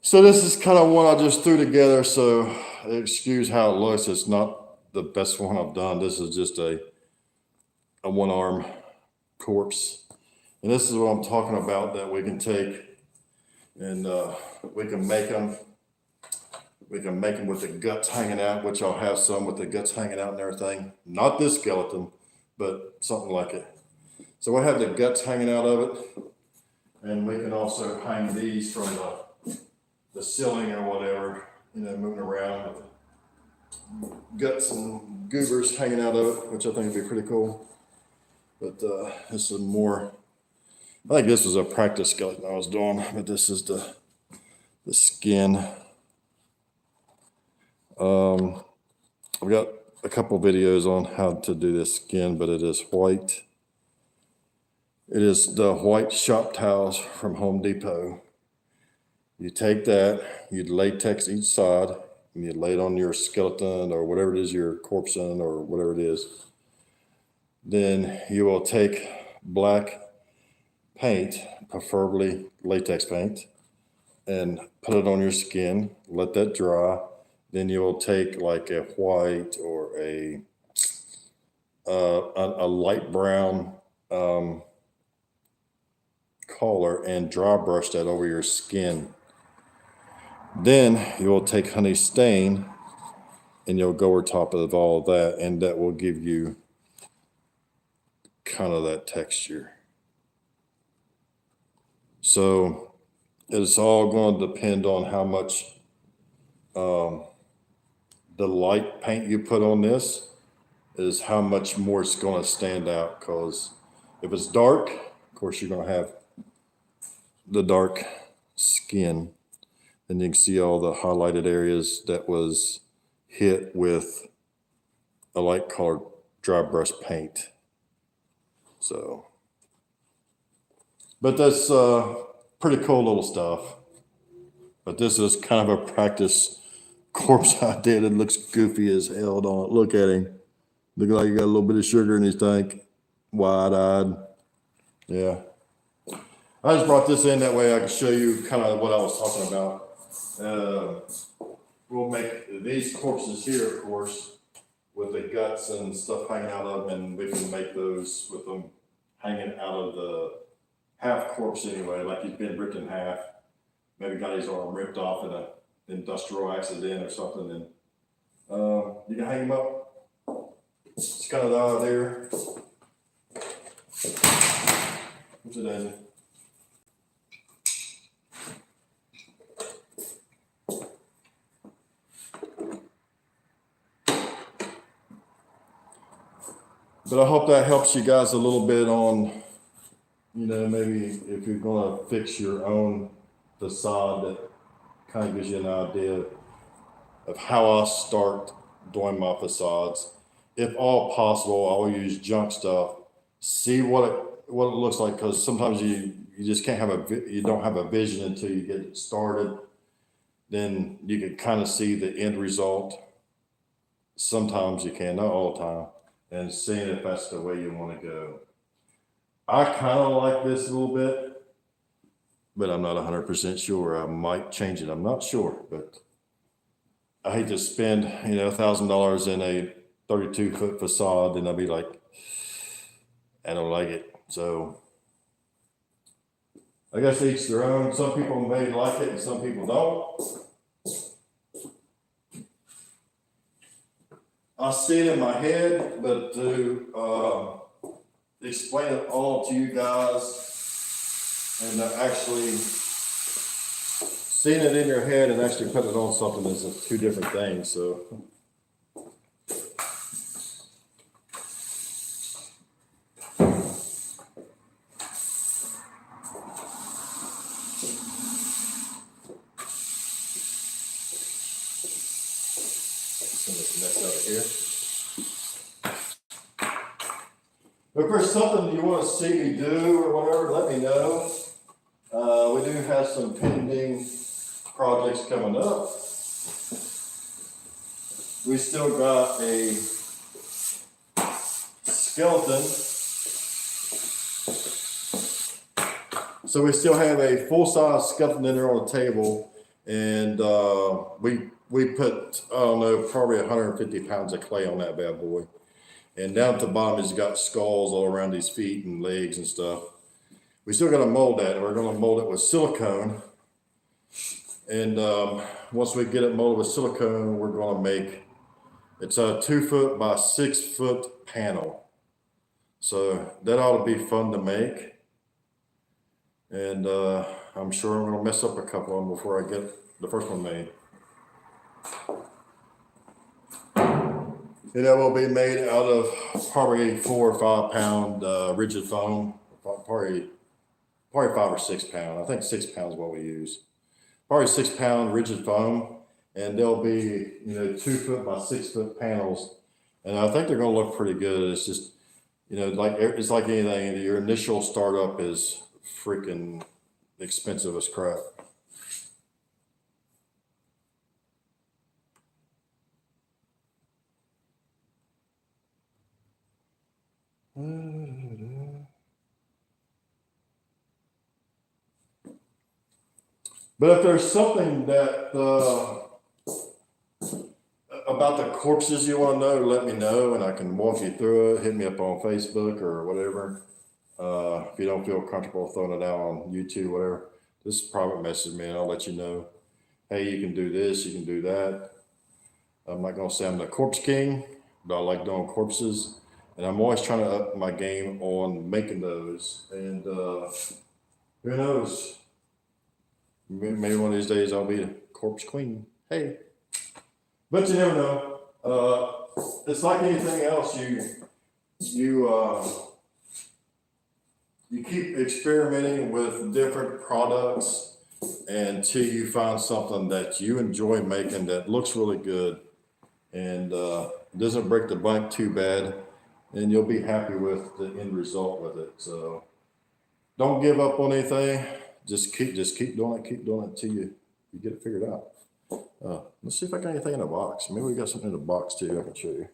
So this is kind of one I just threw together, so excuse how it looks. It's not the best one I've done. This is just a one-arm corpse. And this is what I'm talking about, that we can take and we can make them with the guts hanging out, which I'll have some with the guts hanging out and everything. Not this skeleton, but something like it. So I have the guts hanging out of it, and we can also hang these from the ceiling or whatever, moving around with guts and goobers hanging out of it, which I think would be pretty cool. But this is more, I think this was a practice skeleton I was doing, but this is the skin. I've got a couple videos on how to do this skin, but it is white. It is the white shop towels from Home Depot. You take that, you'd latex each side, and you lay it on your skeleton or whatever it is you're corpsing or whatever it is. Then you will take black paint, preferably latex paint, and put it on your skin, let that dry. Then you will take like a white or a light brown color and dry brush that over your skin. Then you will take honey stain and you'll go over top of all of that, and that will give you kind of that texture. So it's all going to depend on how much the light paint you put on this is how much more it's going to stand out. Because if it's dark, of course, you're going to have the dark skin. And you can see all the highlighted areas that was hit with a light colored dry brush paint. So But that's pretty cool little stuff. But this is kind of a practice corpse I did. It looks goofy as hell, don't it? Look at him. Look like he got a little bit of sugar in his tank. Wide-eyed. Yeah. I just brought this in that way I can show you kind of what I was talking about. We'll make these corpses here, of course, with the guts and stuff hanging out of them, and we can make those with them hanging out of the half corpse anyway, like he's been ripped in half. Maybe got his arm ripped off in an industrial accident or something, and you can hang him up. It's kind of the idea. What's it, Daisy? But I hope that helps you guys a little bit on, maybe if you're going to fix your own facade, that kind of gives you an idea of how I start doing my facades. If all possible, I will use junk stuff. See what it looks like, because sometimes you just can't you don't have a vision until you get it started. Then you can kind of see the end result. Sometimes you can, not all the time. And seeing if that's the way you want to go. I kind of like this a little bit, but I'm not 100% sure. I might change it. I'm not sure, but I hate to spend, $1,000 in a 32-foot facade, and I'll be like, I don't like it. So I guess each their own. Some people may like it and some people don't. I see it in my head, but to explain it all to you guys and actually seeing it in your head and actually putting it on something is two different things. So if there's something you want to see me do or whatever, let me know. We do have some pending projects coming up. We still got a skeleton. So we still have a full-size skeleton in there on the table, and we put, I don't know, probably 150 pounds of clay on that bad boy. And down at the bottom, he's got skulls all around his feet and legs and stuff. We still got to mold that, and we're going to mold it with silicone. And once we get it molded with silicone, we're going to make, it's a 2-foot by 6-foot panel. So that ought to be fun to make. And I'm sure I'm going to mess up a couple of them before I get the first one made. And that will be made out of probably 4 or 5 pound rigid foam, probably 5 or 6 pound. I think 6 pounds is what we use. Probably 6 pound rigid foam, and they'll be 2-foot by 6-foot panels, and I think they're going to look pretty good. It's just it's like anything. Your initial startup is freaking expensive as crap. But if there's something that about the corpses you want to know, let me know, and I can walk you through it. Hit me up on Facebook or whatever. If you don't feel comfortable throwing it out on YouTube, whatever, just private message me and I'll let you know. Hey, you can do this, you can do that. I'm not going to say I'm the corpse king, but I like doing corpses. And I'm always trying to up my game on making those. And who knows? Maybe one of these days I'll be a corpse queen. Hey. But you never know. It's like anything else. You keep experimenting with different products until you find something that you enjoy making that looks really good and doesn't break the bank too bad. And you'll be happy with the end result with it. So don't give up on anything. Just keep doing it till you get it figured out. Let's see if I got anything in the box. Maybe we got something in the box too. I can show you.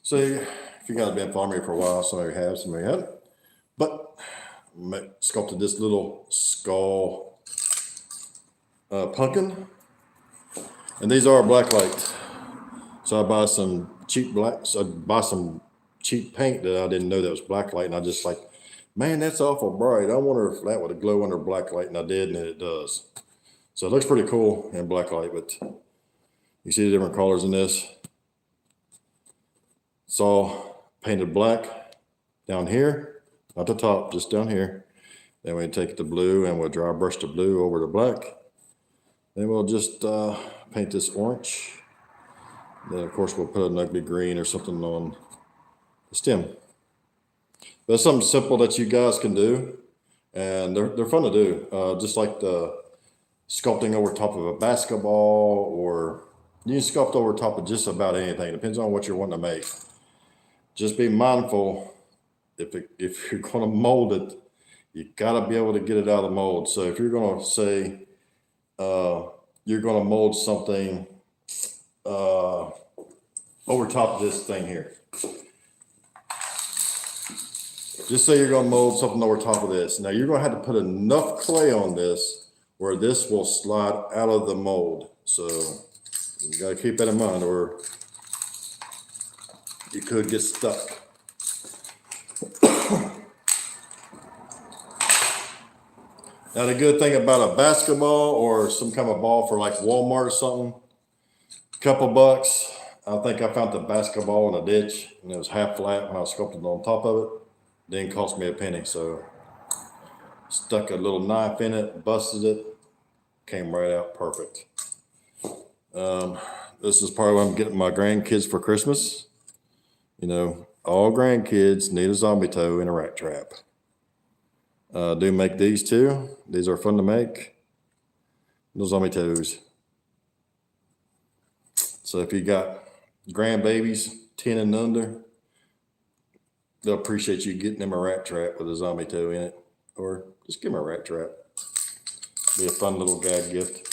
So if you guys have been following me for a while, some of you have, some of you haven't. But I sculpted this little skull pumpkin. And these are blacklight. So I buy some cheap cheap paint that I didn't know that was blacklight. And I just like, man, that's awful bright. I wonder if that would glow under blacklight. And I did, and it does. So it looks pretty cool in blacklight, but you see the different colors in this. It's all painted black down here, not the top, just down here. Then we take the blue and we'll dry brush the blue over the black. Then we'll just paint this orange. Then of course we'll put an ugly green or something on the stem. That's something simple that you guys can do, and they're fun to do. Just like the sculpting over top of a basketball, or you can sculpt over top of just about anything. Depends on what you're wanting to make. Just be mindful, if you're going to mold it, you got to be able to get it out of the mold. So if you're going to say you're going to mold something over top of this thing here. Just say you're going to mold something over top of this. Now you're going to have to put enough clay on this where this will slide out of the mold. So you got to keep that in mind, or you could get stuck. Now the good thing about a basketball or some kind of ball for like Walmart or something, couple bucks. I think I found the basketball in a ditch, and it was half flat when I sculpted on top of it. Didn't cost me a penny, so stuck a little knife in it, busted it, came right out perfect. This is probably what I'm getting my grandkids for Christmas. You know, all grandkids need a zombie toe and a rat trap. Do make these too. These are fun to make. No zombie toes. So if you got grandbabies 10 and under, they'll appreciate you getting them a rat trap with a zombie toe in it, or just give them a rat trap. Be a fun little gag gift.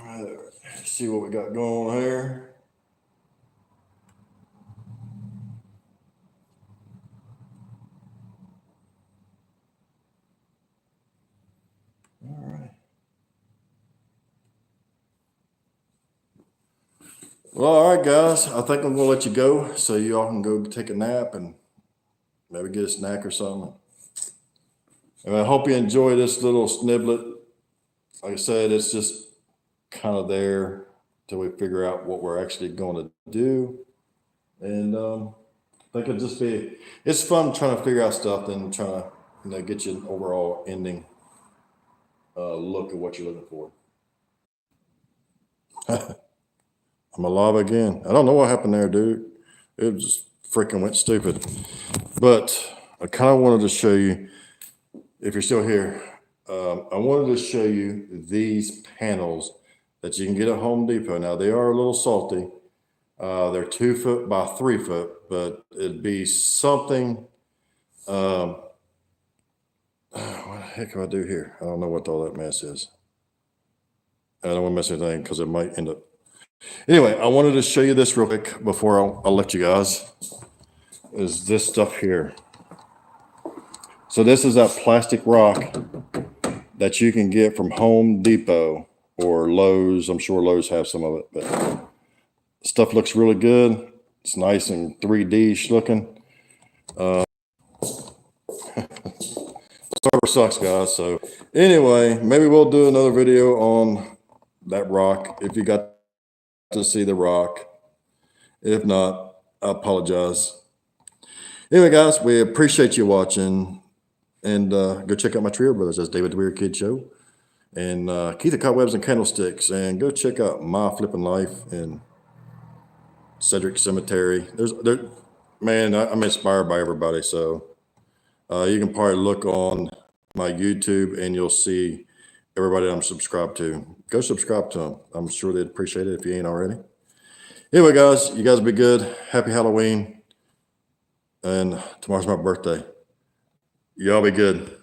Let's see what we got going on here. All right. Well, all right, guys. I think I'm going to let you go so you all can go take a nap and maybe get a snack or something. And I hope you enjoy this little sniblet. Like I said, it's just kind of there till we figure out what we're actually going to do. And I think it'll just be, it's fun trying to figure out stuff and trying to get you an overall ending look at what you're looking for. I'm alive again. I don't know what happened there, dude. It just freaking went stupid. But I kind of wanted to show you, if you're still here, I wanted to show you these panels that you can get at Home Depot. Now, they are a little salty. They're 2 foot by 3 foot, but it'd be something. What the heck do I do here? I don't know what all that mess is. I don't want to mess anything because it might end up. Anyway, I wanted to show you this real quick before I'll let you guys. Is this stuff here. So this is that plastic rock that you can get from Home Depot. or Lowe's. I'm sure Lowe's have some of it, but stuff looks really good. It's nice and 3D looking. Server sucks, guys. So anyway, maybe we'll do another video on that rock if you got to see the rock. If not, I apologize. Anyway, guys, we appreciate you watching. And go check out my trio brothers. That's David the Weird Kid Show. And Keith the Cobwebs and Candlesticks. And go check out My Flipping Life and Cedric Cemetery. Man, I'm inspired by everybody. So you can probably look on my YouTube and you'll see everybody I'm subscribed to. Go subscribe to them. I'm sure they'd appreciate it if you ain't already. Anyway, guys, you guys be good. Happy Halloween. And tomorrow's my birthday. Y'all be good.